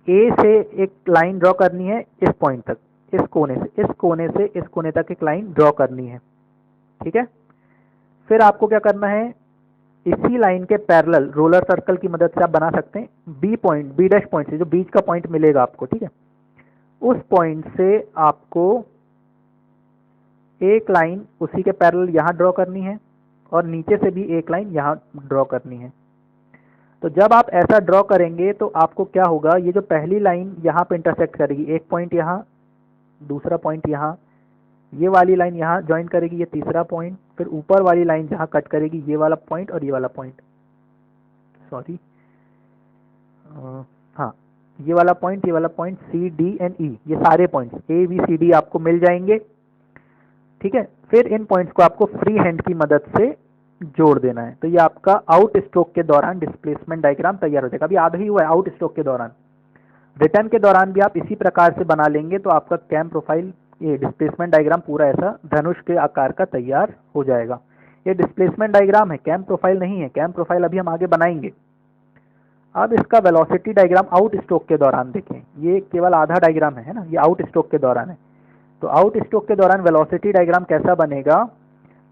ए से एक लाइन ड्रॉ करनी है इस पॉइंट तक, इस कोने से इस कोने से इस कोने तक एक लाइन ड्रॉ करनी है। ठीक है, फिर आपको क्या करना है, इसी लाइन के पैरेलल रोलर सर्कल की मदद से आप बना सकते हैं B point, B dash point से जो बीच का पॉइंट मिलेगा आपको, ठीक है, उस पॉइंट से आपको एक लाइन उसी के पैरेलल यहाँ ड्रॉ करनी है और नीचे से भी एक लाइन यहाँ ड्रॉ करनी है। तो जब आप ऐसा ड्रॉ करेंगे तो आपको क्या होगा, ये जो पहली लाइन यहाँ पे इंटरसेक्ट करेगी, एक पॉइंट यहाँ, दूसरा पॉइंट यहाँ, ये वाली लाइन यहाँ ज्वाइन करेगी, ये तीसरा पॉइंट, फिर ऊपर वाली लाइन जहाँ कट करेगी ये वाला पॉइंट और ये वाला पॉइंट, सॉरी हाँ, ये वाला पॉइंट, ये वाला point, C D and E, ये सारे points A B C D आपको मिल जाएंगे। ठीक है, फिर इन पॉइंट्स को आपको फ्री हैंड की मदद से जोड़ देना है। तो ये आपका आउट स्ट्रोक के दौरान डिस्प्लेसमेंट डायग्राम तैयार हो जाएगा। अभी आधा ही हुआ है आउट स्ट्रोक के दौरान, रिटर्न के दौरान भी आप इसी प्रकार से बना लेंगे तो आपका कैम प्रोफाइल, ये डिस्प्लेसमेंट डायग्राम पूरा ऐसा धनुष के आकार का तैयार हो जाएगा। ये डिस्प्लेसमेंट डायग्राम है, कैम प्रोफाइल नहीं है। कैम प्रोफाइल अभी हम आगे बनाएंगे। अब इसका वेलोसिटी डायग्राम आउट स्ट्रोक के दौरान देखें, ये केवल आधा डायग्राम है ना, ये आउट स्ट्रोक के दौरान है। तो आउट स्ट्रोक के दौरान वेलोसिटी डायग्राम कैसा बनेगा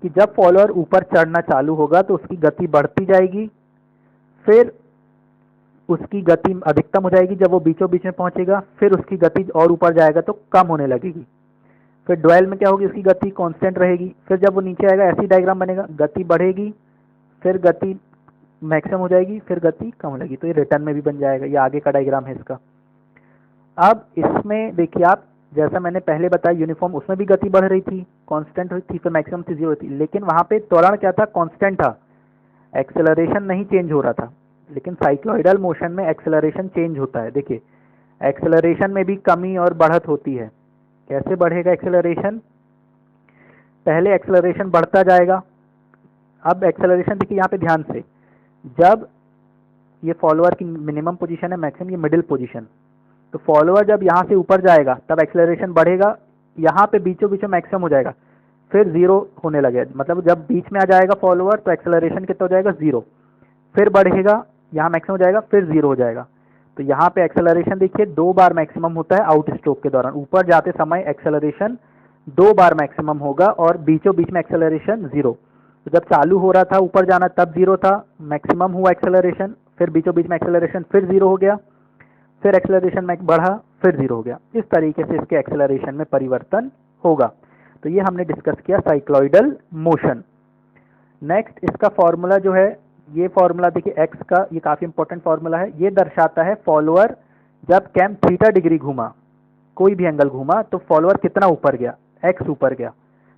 कि जब फॉलोअर ऊपर चढ़ना चालू होगा तो उसकी गति बढ़ती जाएगी, फिर उसकी गति अधिकतम हो जाएगी जब वो बीचों बीच में पहुंचेगा, फिर उसकी गति और ऊपर जाएगा तो कम होने लगेगी, फिर ड्वेल में क्या होगी, उसकी गति कांस्टेंट रहेगी, फिर जब वो नीचे आएगा ऐसी डायग्राम बनेगा, गति बढ़ेगी, फिर गति मैक्सिमम हो जाएगी, फिर गति कम हो जाएगी। तो ये रिटर्न में भी बन जाएगा। ये आगे का डायग्राम है इसका। अब इसमें देखिए आप, जैसा मैंने पहले बताया यूनिफॉर्म, उसमें भी गति बढ़ रही थी, कांस्टेंट हुई थी, फिर मैक्सिमम थी, 0 थी, लेकिन वहां पे त्वरण क्या था, कांस्टेंट था, एक्सेलरेशन नहीं चेंज हो रहा था। लेकिन साइक्लॉइडल मोशन में एक्सेलरेशन चेंज होता है। देखिए, एक्सेलरेशन में भी कमी और बढ़त होती है। कैसे बढ़ेगा एक्सेलरेशन, पहले एक्सेलरेशन बढ़ता जाएगा। अब एक्सेलरेशन देखिए यहाँ पे ध्यान से, जब ये फॉलोअर की मिनिमम पोजीशन है, मैक्सिमम ये मिडिल पोजीशन, तो फॉलोअर जब यहाँ से ऊपर जाएगा तब एक्सेलरेशन बढ़ेगा, यहाँ पे बीचों बीचों मैक्सिमम हो जाएगा, फिर 0 होने लगेगा। मतलब जब बीच में आ जाएगा फॉलोअर तो एक्सेलरेशन कितना हो जाएगा, 0, फिर बढ़ेगा, यहाँ मैक्सिमम हो जाएगा, फिर 0 हो जाएगा। तो यहाँ पे एक्सेलरेशन देखिए 2 बार मैक्सिमम होता है आउट स्ट्रोक के दौरान। ऊपर जाते समय एक्सेलरेशन 2 बार मैक्सिमम होगा और बीचों बीच में एक्सेलरेशन 0। तो जब चालू हो रहा था ऊपर जाना तब 0 था, मैक्सिमम हुआ एक्सेलरेशन, फिर बीचों बीच में एक्सेलरेशन फिर 0 हो गया, फिर एक्सेलरेशन में बढ़ा, फिर 0 हो गया। इस तरीके से इसके एक्सेलरेशन में परिवर्तन होगा। तो ये हमने डिस्कस किया साइक्लॉइडल मोशन। नेक्स्ट इसका फॉर्मूला जो है, ये फॉर्मूला देखिए एक्स का, ये काफ़ी इंपॉर्टेंट फॉर्मूला है। ये दर्शाता है फॉलोअर जब कैम थीटा डिग्री घूमा, कोई भी एंगल घूमा तो फॉलोअर कितना ऊपर गया, एक्स ऊपर गया।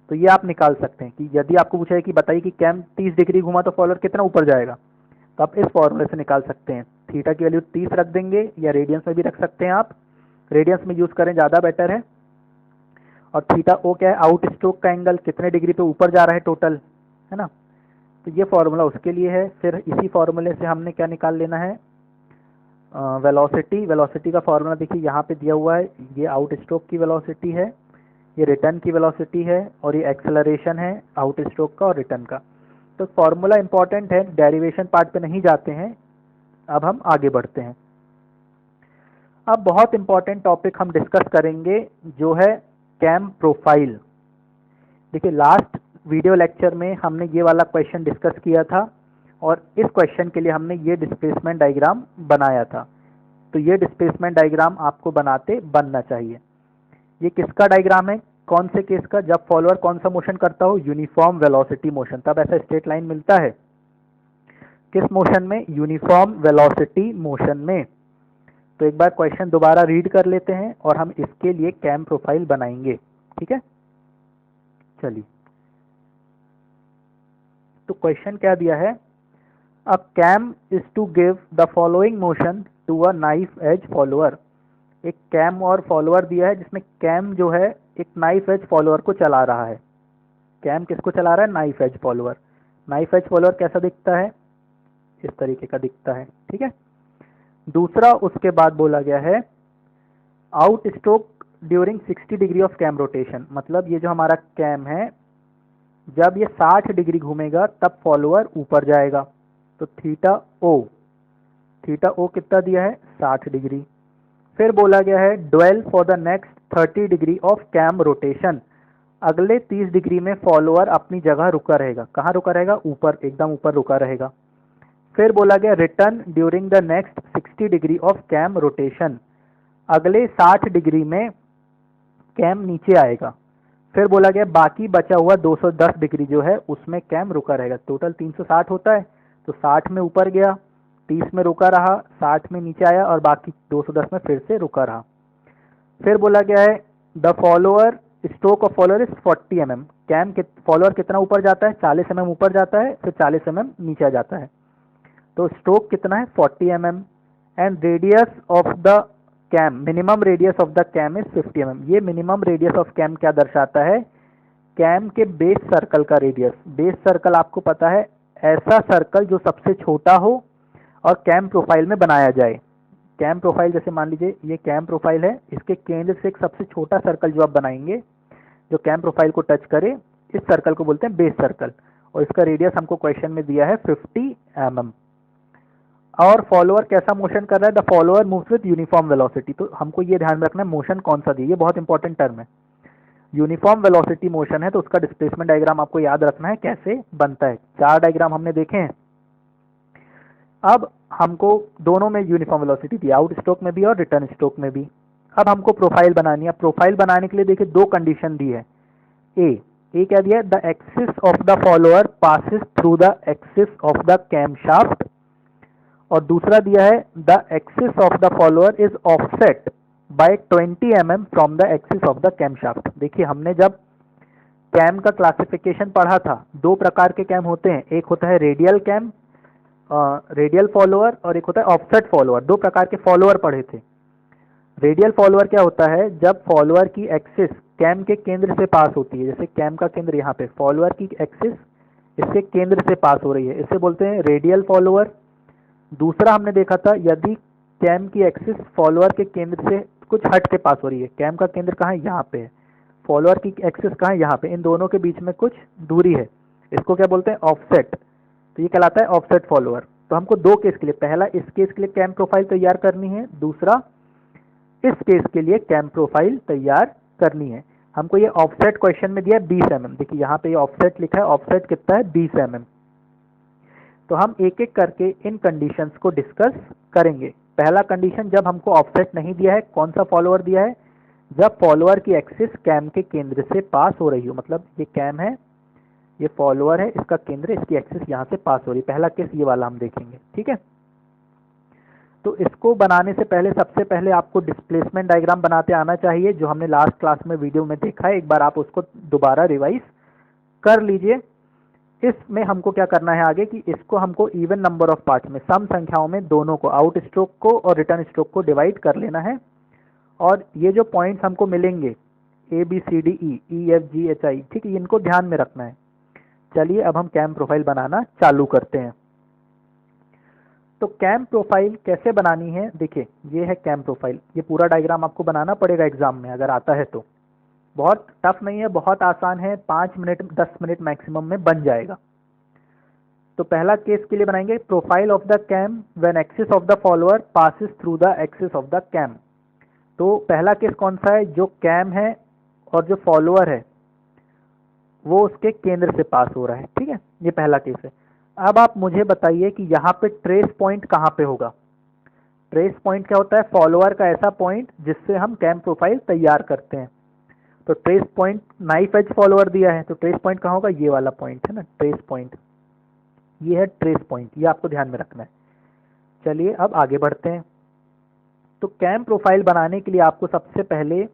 तो ये आप निकाल सकते हैं कि यदि आपको पूछा है कि बताइए कि कैम 30 डिग्री घूमा तो फॉलोअर कितना ऊपर जाएगा, तो आप इस फॉर्मूले से निकाल सकते हैं। थीटा की वैल्यू 30 रख देंगे, या रेडियंस में भी रख सकते हैं आप, रेडियंस में यूज़ करें ज़्यादा बेटर है। और थीटा ओ क्या है, आउट स्ट्रोक का एंगल, कितने डिग्री पे ऊपर जा रहा है टोटल, है ना। तो ये फॉर्मूला उसके लिए है। फिर इसी फॉर्मूले से हमने क्या निकाल लेना है, वेलोसिटी। वेलोसिटी का फॉर्मूला देखिए यहाँ पे दिया हुआ है, ये आउट स्ट्रोक की वेलोसिटी है, ये रिटर्न की वेलोसिटी है और ये एक्सेलरेशन है आउट स्ट्रोक का और रिटर्न का। तो फॉर्मूला इंपॉर्टेंट है, डेरिवेशन पार्ट पे नहीं जाते हैं, अब हम आगे बढ़ते हैं। अब बहुत इंपॉर्टेंट टॉपिक हम डिस्कस करेंगे जो है कैम प्रोफाइल। देखिए लास्ट वीडियो लेक्चर में हमने ये वाला क्वेश्चन डिस्कस किया था और इस क्वेश्चन के लिए हमने ये डिस्प्लेसमेंट डायग्राम बनाया था। तो ये डिस्प्लेसमेंट डायग्राम आपको बनाते बनना चाहिए। ये किसका डायग्राम है, कौन से केस का, जब फॉलोअर कौन सा मोशन करता हो, यूनिफॉर्म वेलोसिटी मोशन, तब ऐसा स्ट्रेट लाइन मिलता है। किस मोशन में, यूनिफॉर्म वेलोसिटी मोशन में। तो एक बार क्वेश्चन दोबारा रीड कर लेते हैं और हम इसके लिए कैम प्रोफाइल बनाएंगे, ठीक है। चलिए, तो क्वेश्चन क्या दिया है, a cam is to give the following motion to a knife edge follower. एक कैम और फॉलोअर दिया है जिसमें कैम जो है एक नाइफ एज फॉलोअर को चला रहा है। कैम किसको चला रहा है, knife edge follower. Knife edge follower कैसा दिखता है, इस तरीके का दिखता है, ठीक है। दूसरा उसके बाद बोला गया है outstroke during 60 degree of cam rotation, मतलब ये जो हमारा कैम है जब ये 60 डिग्री घूमेगा तब फॉलोअर ऊपर जाएगा। तो थीटा ओ कितना दिया है, 60 डिग्री। फिर बोला गया है dwell for the next 30 degree of cam rotation, अगले 30 डिग्री में फॉलोअर अपनी जगह रुका रहेगा। कहाँ रुका रहेगा, ऊपर, एकदम ऊपर रुका रहेगा। फिर बोला गया return during the next 60 degree of cam rotation, अगले 60 डिग्री में कैम नीचे आएगा। फिर बोला गया बाकी बचा हुआ 210 डिग्री जो है उसमें कैम रुका रहेगा। टोटल 360 होता है, तो 60 में ऊपर गया, 30 में रुका रहा, 60 में नीचे आया और बाकी 210 में फिर से रुका रहा। फिर बोला गया है the follower stroke of follower is 40 mm, cam follower कितना ऊपर जाता है, 40 mm ऊपर जाता है, फिर 40 mm नीचे आ जाता है। तो स्ट्रोक कितना है, 40 mm, and radius of the cam, minimum radius of the cam is 50 mm। ये मिनिमम रेडियस ऑफ कैम क्या दर्शाता है, कैम के बेस सर्कल का रेडियस। बेस सर्कल आपको पता है ऐसा सर्कल जो सबसे छोटा हो और कैम प्रोफाइल में बनाया जाए। कैम प्रोफाइल जैसे मान लीजिए ये कैम प्रोफाइल है, इसके केंद्र से एक सबसे छोटा सर्कल जो आप बनाएंगे जो कैम प्रोफाइल को टच करे, इस सर्कल को बोलते हैं बेस सर्कल, और इसका रेडियस हमको क्वेश्चन में दिया है 50 mm। और फॉलोअर कैसा मोशन कर रहा है, the follower moves with uniform velocity. तो हमको ये ध्यान रखना है मोशन कौन सा दिया, ये बहुत इंपॉर्टेंट टर्म है। यूनिफॉर्म वेलोसिटी मोशन है तो उसका डिस्प्लेसमेंट डायग्राम आपको याद रखना है कैसे बनता है। 4 डायग्राम हमने देखे हैं। अब हमको दोनों में यूनिफॉर्म वेलोसिटी दी, आउट स्ट्रोक में भी और रिटर्न स्ट्रोक में भी। अब हमको प्रोफाइल बनानी है। प्रोफाइल बनाने के लिए देखिए 2 कंडीशन दी है। ए क्या दिया है, the axis of the follower passes through the axis of the cam shaft, और दूसरा दिया है the axis of the follower is offset by 20 mm from the axis of the cam shaft. देखिए हमने जब कैम का क्लासिफिकेशन पढ़ा था, 2 प्रकार के कैम होते हैं, एक होता है रेडियल कैम, रेडियल फॉलोअर, और एक होता है ऑफसेट फॉलोअर। 2 प्रकार के फॉलोअर पढ़े थे। रेडियल फॉलोअर क्या होता है, जब फॉलोअर की एक्सिस कैम के केंद्र से पास होती है, जैसे कैम का केंद्र यहाँ पे, फॉलोअर की एक्सिस इसके केंद्र से पास हो रही है, इसे बोलते हैं रेडियल फॉलोअर। दूसरा हमने देखा था यदि कैम की एक्सिस फॉलोअर के केंद्र से कुछ हट के पास हो रही है, कैम का केंद्र कहाँ है, यहाँ पे है, फॉलोअर की एक्सिस कहाँ है, यहाँ पे, इन दोनों के बीच में कुछ दूरी है, इसको क्या बोलते हैं, ऑफसेट। तो ये कहलाता है ऑफसेट फॉलोअर। तो हमको 2 केस के लिए, पहला इस केस के लिए कैम प्रोफाइल तैयार करनी है, दूसरा इस केस के लिए कैम प्रोफाइल तैयार करनी है। हमको ये ऑफसेट क्वेश्चन में दिया है 20 mm। देखिए यहाँ पे ये ऑफसेट लिखा है, ऑफसेट कितना है, 20 mm। तो हम एक एक करके इन कंडीशंस को डिस्कस करेंगे। पहला कंडीशन, जब हमको ऑफसेट नहीं दिया है, कौन सा फॉलोअर दिया है, जब फॉलोअर की एक्सिस कैम के केंद्र से पास हो रही हो, मतलब ये कैम है, ये फॉलोअर है, इसका केंद्र, इसकी एक्सिस यहाँ से पास हो रही है। पहला केस ये वाला हम देखेंगे, ठीक है। तो इसको बनाने से पहले सबसे पहले आपको डिस्प्लेसमेंट डायग्राम बनाते आना चाहिए, जो हमने लास्ट क्लास में वीडियो में देखा है। एक बार आप उसको दोबारा रिवाइज कर लीजिए। इसमें हमको क्या करना है आगे कि इसको हमको इवन नंबर ऑफ पार्ट्स में, सम संख्याओं में, दोनों को, आउट स्ट्रोक को और रिटर्न स्ट्रोक को डिवाइड कर लेना है। और ये जो पॉइंट्स हमको मिलेंगे ABCD EFGHI, ठीक है, इनको ध्यान में रखना है। चलिए अब हम कैम प्रोफाइल बनाना चालू करते हैं। तो कैम प्रोफाइल कैसे बनानी है, देखिए ये है कैम प्रोफाइल। ये पूरा डायग्राम आपको बनाना पड़ेगा एग्जाम में अगर आता है तो। बहुत टफ नहीं है, बहुत आसान है, 5 मिनट 10 मिनट मैक्सिमम में बन जाएगा। तो पहला केस के लिए बनाएंगे profile of the cam when axis of the follower passes through the axis of the cam. तो पहला केस कौन सा है, जो कैम है और जो फॉलोअर है वो उसके केंद्र से पास हो रहा है, ठीक है, ये पहला केस है। अब आप मुझे बताइए कि यहाँ पे ट्रेस पॉइंट कहाँ पे होगा। ट्रेस पॉइंट क्या होता है, फॉलोअर का ऐसा पॉइंट जिससे हम कैम प्रोफाइल तैयार करते हैं। तो trace point knife edge follower दिया है, तो ट्रेस पॉइंट कहाँ होगा, ये वाला पॉइंट है ना, ट्रेस पॉइंट, ये है ट्रेस पॉइंट, ये आपको ध्यान में रखना है। चलिए अब आगे बढ़ते हैं। तो कैम प्रोफाइल बनाने के लिए आपको सबसे पहले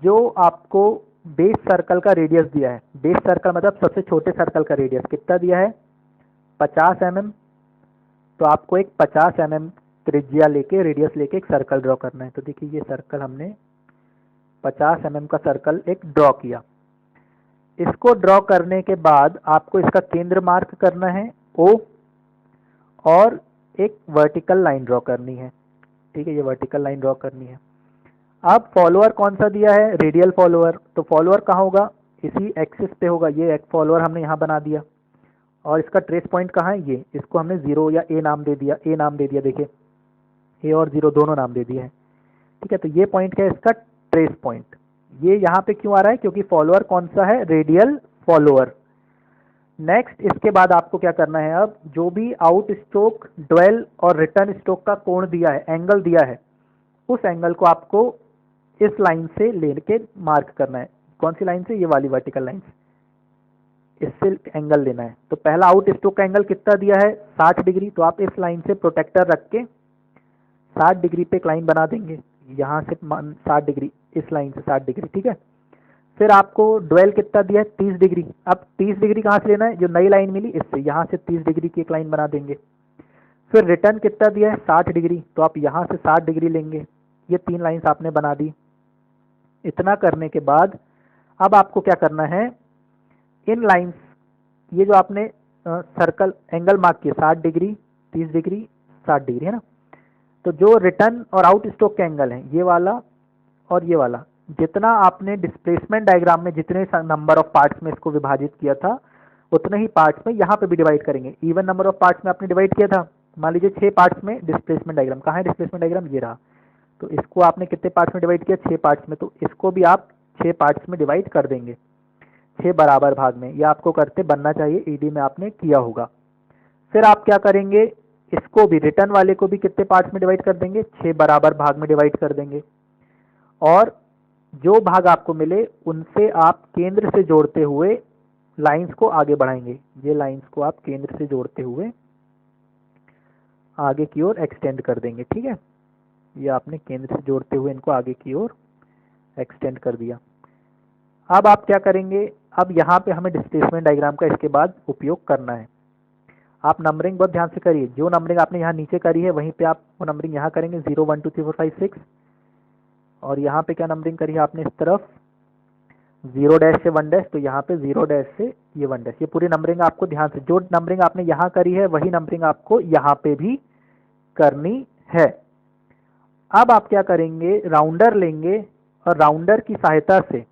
जो आपको बेस सर्कल का रेडियस दिया है, बेस सर्कल मतलब सबसे छोटे सर्कल का रेडियस कितना दिया है, 50 mm। तो आपको एक 50 mm त्रिज्या लेके, रेडियस लेके एक सर्कल ड्रॉ करना है। तो देखिए ये सर्कल हमने 50 mm का सर्कल एक ड्रॉ किया। इसको ड्रॉ करने के बाद आपको इसका केंद्र मार्क करना है O, और एक वर्टिकल लाइन ड्रॉ करनी है, ठीक है, ये वर्टिकल लाइन ड्रॉ करनी है। अब फॉलोअर कौन सा दिया है, रेडियल फॉलोअर। तो फॉलोअर कहाँ होगा, इसी एक्सिस पे होगा, ये एक फॉलोअर हमने यहाँ बना दिया। और इसका ट्रेस पॉइंट कहाँ है, ये, इसको हमने 0 या A नाम दे दिया, A नाम दे दिया, देखिए A और 0 दोनों नाम दे दिए हैं, ठीक है। तो ये पॉइंट क्या है, इसका ट्रेस पॉइंट। ये यहाँ पे क्यों आ रहा है, क्योंकि फॉलोअर कौन सा है, रेडियल फॉलोअर। नेक्स्ट इसके बाद आपको क्या करना है, अब जो भी आउट स्ट्रोक, ड्वेल और रिटर्न स्ट्रोक का कोण दिया है, एंगल दिया है, उस एंगल को आपको इस लाइन से लेके मार्क करना है। कौन सी लाइन से, ये वाली वर्टिकल लाइन से, इससे एंगल लेना है। तो पहला आउट स्ट्रोक का एंगल कितना दिया है, 60 डिग्री। तो आप इस लाइन से प्रोटेक्टर रख के 60 डिग्री पे एक लाइन बना देंगे, यहाँ से 60 डिग्री, इस लाइन से 60 डिग्री, ठीक है। फिर आपको ड्वेल कितना दिया है, 30 डिग्री। अब 30 डिग्री कहाँ से लेना है, जो नई लाइन मिली इससे, यहाँ से 30 डिग्री की एक लाइन बना देंगे। फिर रिटर्न कितना दिया है, 60 डिग्री। तो आप यहाँ से 60 डिग्री लेंगे, ये 3 लाइन्स आपने बना दी। इतना करने के बाद अब आपको क्या करना है, इन लाइन्स, ये जो आपने सर्कल एंगल मार्क किया 60 डिग्री, 30 डिग्री, 60 डिग्री, है ना। तो जो रिटर्न और आउट स्ट्रोक के एंगल हैं, ये वाला और ये वाला, जितना आपने डिस्प्लेसमेंट डायग्राम में जितने नंबर ऑफ पार्ट्स में इसको विभाजित किया था, उतने ही पार्ट्स में यहाँ पे भी डिवाइड करेंगे। इवन नंबर ऑफ पार्ट्स में आपने डिवाइड किया था, मान लीजिए 6 पार्ट्स में डिस्प्लेसमेंट डायग्राम, कहाँ है डिस्प्लेसमेंट डायग्राम, ये रहा। तो इसको आपने कितने पार्ट्स में डिवाइड किया, 6 पार्ट्स में। तो इसको भी आप 6 पार्ट्स में डिवाइड कर देंगे, 6 बराबर भाग में। यह आपको करते बनना चाहिए, ईडी में आपने किया होगा। फिर आप क्या करेंगे, इसको भी, रिटर्न वाले को भी कितने पार्ट्स में डिवाइड कर देंगे, 6 बराबर भाग में डिवाइड कर देंगे। और जो भाग आपको मिले उनसे आप केंद्र से जोड़ते हुए लाइंस को आगे बढ़ाएंगे। ये लाइंस को आप केंद्र से जोड़ते हुए आगे की ओर एक्सटेंड कर देंगे, ठीक है। ये आपने केंद्र से जोड़ते हुए इनको आगे की ओर एक्सटेंड कर दिया। अब आप क्या करेंगे, अब यहाँ पे हमें डिस्प्लेसमेंट डायग्राम का इसके बाद उपयोग करना है। आप नंबरिंग बहुत ध्यान से करिए, जो नंबरिंग आपने यहाँ नीचे करी है वहीं पे आप वो नंबरिंग यहाँ करेंगे, 0 1 2 3 4 5 6। और यहाँ पे क्या नंबरिंग करी है आपने, इस तरफ 0 डैश से 1 डैश, तो यहाँ पे 0 डैश से ये 1 डैश। ये पूरी नंबरिंग आपको ध्यान से, जो नंबरिंग आपने यहाँ करी है वही नंबरिंग आपको यहाँ पे भी करनी है। अब आप क्या करेंगे, राउंडर लेंगे और राउंडर की सहायता से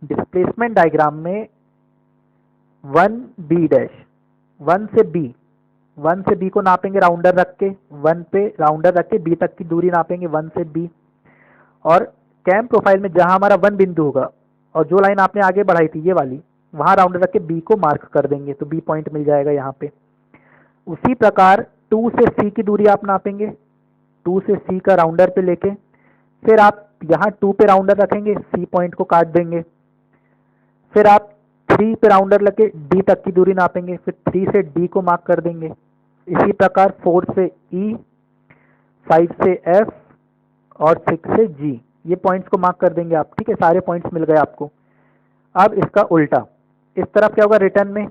डिस्प्लेसमेंट डायग्राम में 1B डैश, 1 से B को नापेंगे राउंडर रख के, 1 पे राउंडर रख के B तक की दूरी नापेंगे, 1 से B। और कैम प्रोफाइल में जहां हमारा 1 बिंदु होगा और जो लाइन आपने आगे बढ़ाई थी ये वाली, वहां राउंडर रख के B को मार्क कर देंगे, तो B पॉइंट मिल जाएगा यहाँ पे। उसी प्रकार 2 से C की दूरी आप नापेंगे, 2 से C का राउंडर पे लेके, फिर आप यहाँ 2 पे राउंडर रखेंगे, C पॉइंट को काट देंगे। फिर आप 3 पे राउंडर लगे D तक की दूरी नापेंगे, फिर 3 से D को मार्क कर देंगे। इसी प्रकार 4 से E, 5 से F और 6 से G, ये पॉइंट्स को मार्क कर देंगे आप, ठीक है। सारे पॉइंट्स मिल गए आपको। अब इसका उल्टा, इस तरफ क्या होगा, रिटर्न में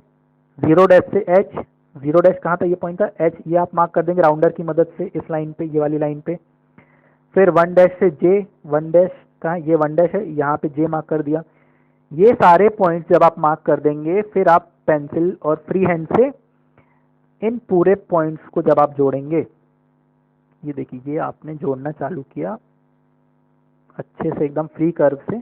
0 डैश से H, 0 डैश कहाँ था, ये पॉइंट था H, ये आप मार्क कर देंगे राउंडर की मदद से इस लाइन पे, ये वाली लाइन पे। फिर 1 डैश से J, 1 डैश कहाँ, ये 1 डैश है, यहाँ पे J मार्क कर दिया। ये सारे पॉइंट्स जब आप मार्क कर देंगे, फिर आप पेंसिल और फ्री हैंड से इन पूरे पॉइंट्स को जब आप जोड़ेंगे, ये देखिए ये आपने जोड़ना चालू किया अच्छे से एकदम फ्री कर्व से,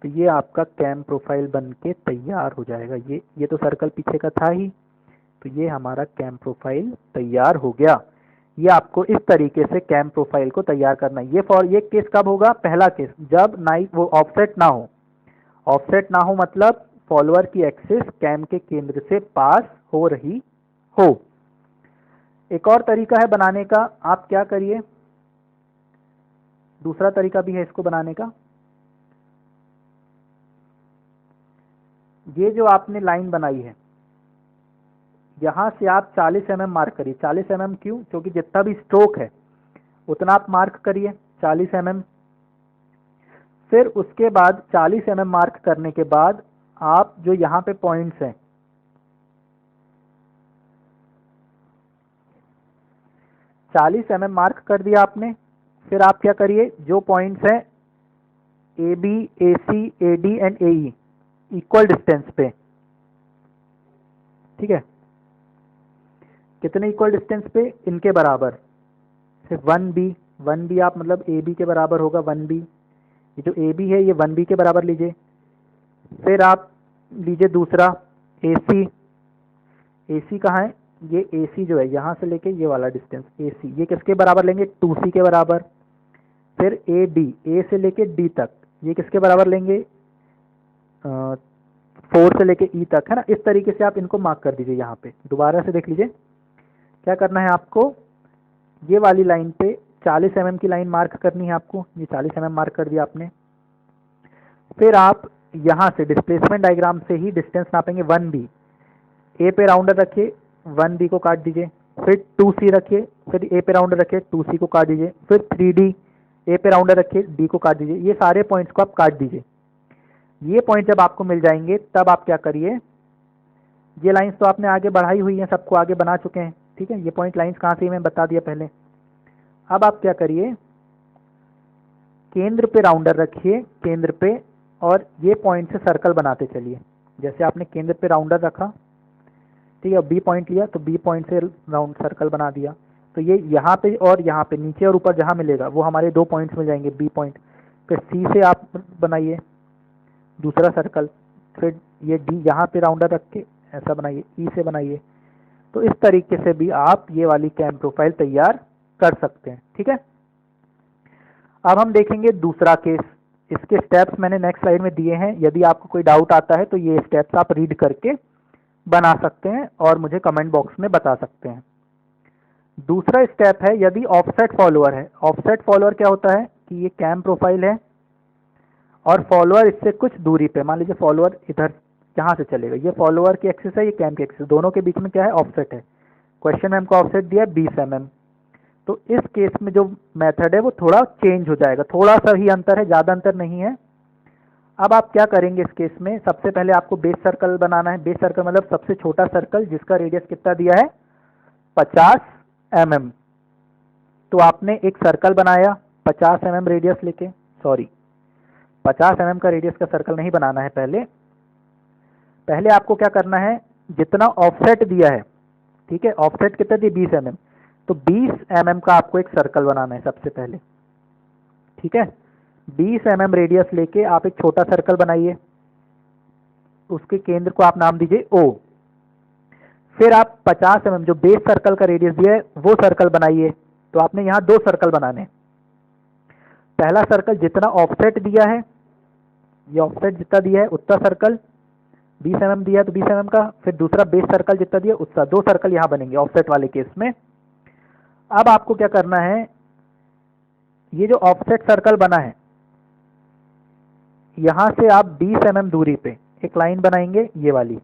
तो ये आपका कैम प्रोफाइल बन के तैयार हो जाएगा। ये तो सर्कल पीछे का था ही, तो ये हमारा कैम प्रोफाइल तैयार हो गया। ये आपको इस तरीके से कैम प्रोफाइल को तैयार करना है। ये केस कब होगा? पहला केस, जब वो ऑफसेट ना हो। ऑफसेट ना हो मतलब फॉलोअर की एक्सिस कैम के केंद्र से पास हो रही हो। एक और तरीका है बनाने का, आप क्या करिए, दूसरा तरीका भी है इसको बनाने का। ये जो आपने लाइन बनाई है, यहां से आप 40 mm मार्क करिए। 40 mm क्यों? क्योंकि जितना भी स्ट्रोक है उतना आप मार्क करिए 40 mm। फिर उसके बाद 40 mm मार्क करने के बाद आप जो यहाँ पे पॉइंट्स हैं, 40 mm मार्क कर दिया आपने। फिर आप क्या करिए, जो पॉइंट्स हैं A B, A C, A D and A E equal distance पे, ठीक है, कितने इक्वल डिस्टेंस पे? इनके बराबर। सिर्फ 1b आप मतलब ए बी के बराबर होगा 1b। ये जो ए बी है ये 1b के बराबर लीजिए। फिर आप लीजिए दूसरा ए सी कहाँ है? ये ए सी जो है यहाँ से लेके ये वाला डिस्टेंस ए सी, ये किसके बराबर लेंगे? 2c के बराबर। फिर ए डी, ए से लेके डी तक, ये किसके बराबर लेंगे? 4 से लेके ई तक, है ना। इस तरीके से आप इनको मार्क कर दीजिए। यहाँ पे दोबारा से देख लीजिए क्या करना है आपको। ये वाली लाइन पे 40 mm की लाइन मार्क करनी है आपको। ये 40 mm मार्क कर दिया आपने। फिर आप यहाँ से डिस्प्लेसमेंट डायग्राम से ही डिस्टेंस नापेंगे 1b। ए पे राउंडर रखिए, 1b को काट दीजिए। फिर 2c रखिए, फिर ए पे राउंडर रखिए, 2c को काट दीजिए। फिर 3d, ए पे राउंडर रखिए, डी को काट दीजिए। ये सारे पॉइंट्स को आप काट दीजिए। ये पॉइंट जब आपको मिल जाएंगे तब आप क्या करिए, ये लाइंस तो आपने आगे बढ़ाई हुई हैं, सबको आगे बना चुके हैं, ठीक है। ये पॉइंट लाइंस कहाँ से मैं बता दिया पहले। अब आप क्या करिए, केंद्र पे राउंडर रखिए, केंद्र पे, और ये पॉइंट से सर्कल बनाते चलिए। जैसे आपने केंद्र पे राउंडर रखा, ठीक है, बी पॉइंट लिया तो बी पॉइंट से राउंड सर्कल बना दिया। तो ये यहाँ पे और यहाँ पे नीचे और ऊपर जहाँ मिलेगा वो हमारे 2 पॉइंट्स मिल जाएंगे, बी पॉइंट। फिर सी से आप बनाइए दूसरा सर्कल। फिर ये डी यहाँ पे राउंडर रख के ऐसा बनाइए, ई से बनाइए। तो इस तरीके से भी आप ये वाली कैम प्रोफाइल तैयार कर सकते हैं, ठीक है। अब हम देखेंगे दूसरा केस। इसके स्टेप्स मैंने नेक्स्ट स्लाइड में दिए हैं। यदि आपको कोई डाउट आता है तो ये स्टेप्स आप रीड करके बना सकते हैं और मुझे कमेंट बॉक्स में बता सकते हैं। दूसरा स्टेप है यदि ऑफसेट फॉलोअर है। ऑफसेट फॉलोअर क्या होता है कि ये कैम प्रोफाइल है और फॉलोअर इससे कुछ दूरी पे, मान लीजिए फॉलोअर इधर यहाँ से चलेगा, ये फॉलोअर की एक्सिस है, ये कैम की एक्सिस, दोनों के बीच में क्या है? ऑफसेट है। क्वेश्चन में हमको ऑफसेट दिया है 20 mm। तो इस केस में जो मेथड है वो थोड़ा चेंज हो जाएगा, थोड़ा सा ही अंतर है, ज़्यादा अंतर नहीं है। अब आप क्या करेंगे इस केस में, सबसे पहले आपको बेस सर्कल बनाना है। बेस सर्कल मतलब सबसे छोटा सर्कल जिसका रेडियस कितना दिया है? 50 mm। तो आपने एक सर्कल बनाया 50 mm रेडियस लेके, 50 mm का रेडियस का सर्कल नहीं बनाना है। पहले आपको क्या करना है, जितना ऑफसेट दिया है, ठीक है, ऑफसेट कितना दिया? 20 mm। तो 20 mm का आपको एक सर्कल बनाना है सबसे पहले, ठीक है। 20 mm रेडियस लेके आप एक छोटा सर्कल बनाइए, उसके केंद्र को आप नाम दीजिए O। फिर आप 50 mm जो बेस सर्कल का रेडियस दिया है वो सर्कल बनाइए। तो आपने यहाँ 2 सर्कल बनाने। पहला सर्कल जितना ऑफसेट दिया है, ये ऑफसेट जितना दिया है उतना सर्कल, 20 mm दिया है तो 20 mm का। फिर दूसरा बेस सर्कल जितना दिया उतना, 2 सर्कल यहाँ बनेंगे ऑफसेट वाले केस में। अब आपको क्या करना है, ये जो ऑफसेट सर्कल बना है यहां से आप 20 mm दूरी पे एक लाइन बनाएंगे, ये वाली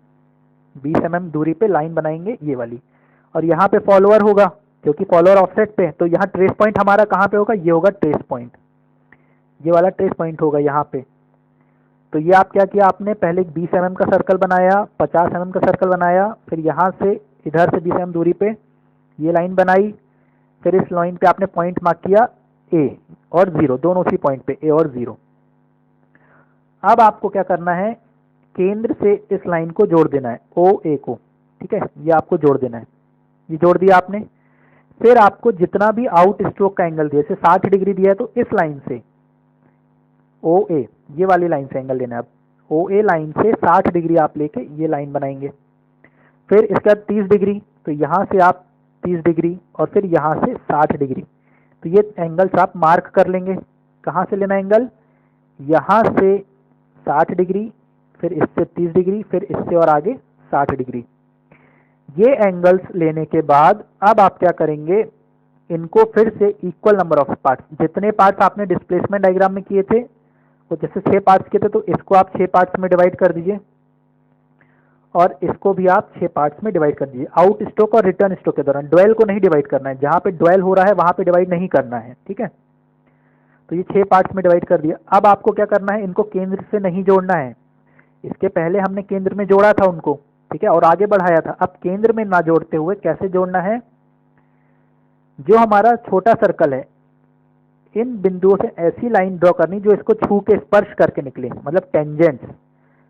20 mm दूरी पे लाइन बनाएंगे ये वाली। और यहाँ पे फॉलोअर होगा, क्योंकि फॉलोअर ऑफसेट पे, तो यहाँ ट्रेस पॉइंट हमारा कहाँ पे होगा? ये होगा ट्रेस पॉइंट, ये वाला ट्रेस पॉइंट होगा यहाँ पे। तो ये आप क्या किया, आपने पहले 20 mm का सर्कल बनाया, 50 mm का सर्कल बनाया, फिर यहाँ से इधर से 20 mm दूरी पे ये लाइन बनाई। फिर इस लाइन पे आपने पॉइंट मार्क किया A और 0, दोनों उसी पॉइंट पे A और 0। अब आपको क्या करना है, केंद्र से इस लाइन को जोड़ देना है, OA को, ठीक है, ये आपको जोड़ देना है। ये जोड़ दिया आपने। फिर आपको जितना भी आउट स्ट्रोक का एंगल दिया, जैसे 60 डिग्री दिया है तो इस लाइन से ओ ए, ये वाली लाइन से एंगल लेना है। अब ओ ए लाइन से 60 डिग्री आप लेके ये लाइन बनाएंगे। फिर इसके बाद 30 डिग्री, तो यहाँ से आप 30 डिग्री और फिर यहाँ से 60 डिग्री। तो ये एंगल्स आप मार्क कर लेंगे। कहाँ से लेना एंगल, यहाँ से 60 डिग्री, फिर इससे 30 डिग्री, फिर इससे और आगे 60 डिग्री। ये एंगल्स लेने के बाद अब आप क्या करेंगे, इनको फिर से इक्वल नंबर ऑफ पार्ट्स, जितने पार्ट्स आपने डिस्प्लेसमेंट डायग्राम में किए थे, तो जैसे 6 पार्ट्स किए थे, तो इसको आप 6 पार्ट्स में डिवाइड कर दीजिए और इसको भी आप 6 पार्ट्स में डिवाइड कर दीजिए। आउट स्ट्रोक और रिटर्न स्ट्रोक के दौरान ड्वेल को नहीं डिवाइड करना है, जहाँ पे ड्वेल हो रहा है वहाँ पे डिवाइड नहीं करना है, ठीक है। तो ये 6 पार्ट्स में डिवाइड कर दिया। अब आपको क्या करना है, इनको केंद्र से नहीं जोड़ना है। इसके पहले हमने केंद्र में जोड़ा था उनको, ठीक है, और आगे बढ़ाया था। अब केंद्र में ना जोड़ते हुए कैसे जोड़ना है, जो हमारा छोटा सर्कल है, इन बिंदुओं से ऐसी लाइन ड्रॉ करनी जो इसको छू के स्पर्श करके निकले, मतलब टेंजेंट्स।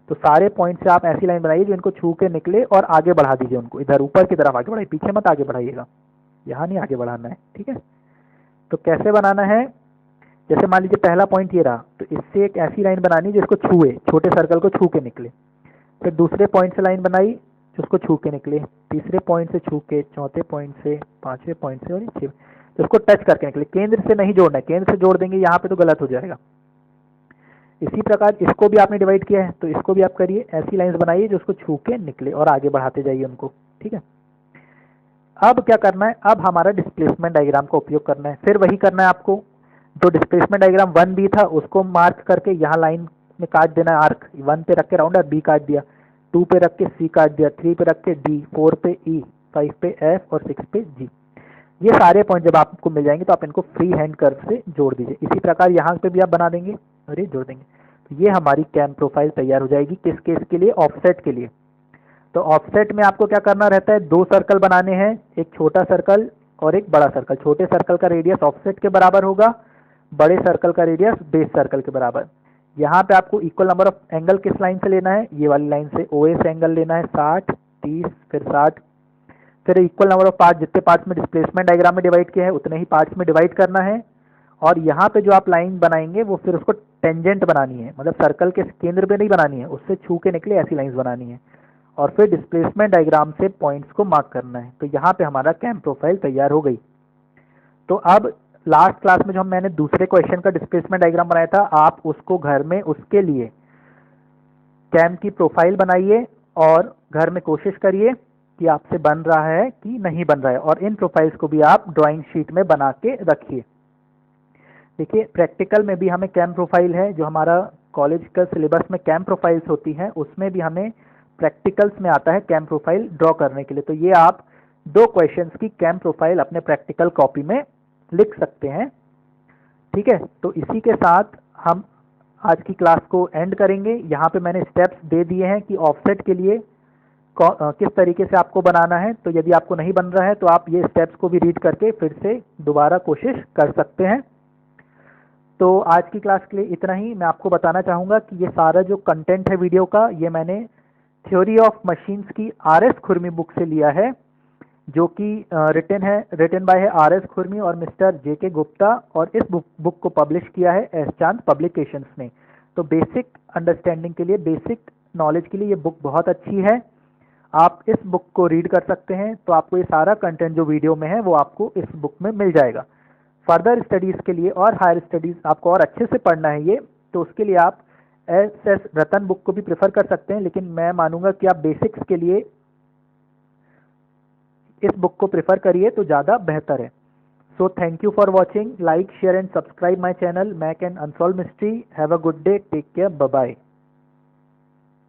तो सारे पॉइंट से आप ऐसी लाइन बनाइए जो इनको छू के निकले और आगे बढ़ा दीजिए उनको, इधर ऊपर की तरफ आगे बढ़ाइए, पीछे मत आगे बढ़ाइएगा, यहाँ नहीं आगे बढ़ाना है, ठीक है। तो कैसे बनाना है, जैसे मान लीजिए पहला पॉइंट ये रहा, तो इससे एक ऐसी लाइन बनानी जिसको छुए, छोटे सर्कल को छू के निकले। फिर दूसरे पॉइंट से लाइन बनाई जिसको छू के निकले, तीसरे पॉइंट से छू के, चौथे पॉइंट से, पांचवें पॉइंट से और छठे, तो उसको टच करके निकले। केंद्र से नहीं जोड़ना है, केंद्र से जोड़ देंगे यहाँ पे तो गलत हो जाएगा। इसी प्रकार इसको भी आपने डिवाइड किया है, तो इसको भी आप करिए, ऐसी लाइंस बनाइए जो उसको छू के निकले और आगे बढ़ाते जाइए उनको, ठीक है। अब क्या करना है, अब हमारा डिस्प्लेसमेंट डायग्राम का उपयोग करना है। फिर वही करना है आपको, जो डिस्प्लेसमेंट डायग्राम 1B था उसको मार्क करके यहाँ लाइन में काट देना है आर्क। 1 पे रख के राउंड बी काट दिया, 2 पे रख के सी काट दिया, 3 पे रख के डी, 4 पे ई, 5 पे एफ और 6 पे जी। ये सारे पॉइंट जब आपको मिल जाएंगे तो आप इनको फ्री हैंड कर्व से जोड़ दीजिए। इसी प्रकार यहाँ पे भी आप बना देंगे और ये जोड़ देंगे। तो ये हमारी कैम प्रोफाइल तैयार हो जाएगी। किस केस के लिए, ऑफसेट के लिए। तो ऑफसेट में आपको क्या करना रहता है, 2 सर्कल बनाने हैं, एक छोटा सर्कल और एक बड़ा सर्कल। छोटे सर्कल का रेडियस ऑफसेट के बराबर होगा, बड़े सर्कल का रेडियस बेस सर्कल के बराबर। यहाँ पे आपको इक्वल नंबर ऑफ एंगल किस लाइन से लेना है, ये वाली लाइन से ओ ए से एंगल लेना है 60, 30, फिर 60, फिर इक्वल नंबर ऑफ पार्ट, जितने पार्ट्स में डिस्प्लेसमेंट डायग्राम में डिवाइड किया है उतने ही पार्ट्स में डिवाइड करना है। और यहाँ पे जो आप लाइन बनाएंगे वो फिर उसको टेंजेंट बनानी है, मतलब सर्कल के केंद्र पे नहीं बनानी है, उससे छू के निकले ऐसी लाइंस बनानी है। और फिर डिस्प्लेसमेंट डायग्राम से पॉइंट्स को मार्क करना है। तो यहाँ पे हमारा कैम प्रोफाइल तैयार हो गई। तो अब लास्ट क्लास में जो मैंने दूसरे क्वेश्चन का डिस्प्लेसमेंट डायग्राम बनाया था, आप उसको घर में उसके लिए कैम की प्रोफाइल बनाइए और घर में कोशिश करिए कि आपसे बन रहा है कि नहीं बन रहा है। और इन प्रोफाइल्स को भी आप ड्राइंग शीट में बना के रखिए। देखिए प्रैक्टिकल में भी हमें कैम प्रोफाइल है, जो हमारा कॉलेज का सिलेबस में कैम प्रोफाइल्स होती हैं उसमें भी हमें प्रैक्टिकल्स में आता है कैम प्रोफाइल ड्रॉ करने के लिए। तो ये आप 2 क्वेश्चंस की कैम प्रोफाइल अपने प्रैक्टिकल कॉपी में लिख सकते हैं, ठीक है। तो इसी के साथ हम आज की क्लास को एंड करेंगे। यहाँ पे मैंने स्टेप्स दे दिए हैं कि ऑफसेट के लिए किस तरीके से आपको बनाना है। तो यदि आपको नहीं बन रहा है तो आप ये स्टेप्स को भी रीड करके फिर से दोबारा कोशिश कर सकते हैं। तो आज की क्लास के लिए इतना ही। मैं आपको बताना चाहूँगा कि ये सारा जो कंटेंट है वीडियो का, ये मैंने थ्योरी ऑफ मशीन्स की आर.एस. खुरमी बुक से लिया है, जो कि रिटन बाय है आर.एस. खुरमी और मिस्टर जे.के. गुप्ता, और इस बुक को पब्लिश किया है एस चांद पब्लिकेशंस ने। तो बेसिक अंडरस्टैंडिंग के लिए, बेसिक नॉलेज के लिए ये बुक बहुत अच्छी है। आप इस बुक को रीड कर सकते हैं, तो आपको ये सारा कंटेंट जो वीडियो में है वो आपको इस बुक में मिल जाएगा। फर्दर स्टडीज़ के लिए और हायर स्टडीज़ आपको और अच्छे से पढ़ना है ये, तो उसके लिए आप एस रतन बुक को भी प्रेफर कर सकते हैं, लेकिन मैं मानूंगा कि आप बेसिक्स के लिए इस बुक को प्रेफर करिए तो ज़्यादा बेहतर है। So thank you for watching, like share and subscribe my channel Mac and unsolve mystery. Have a good day, take care, bye bye.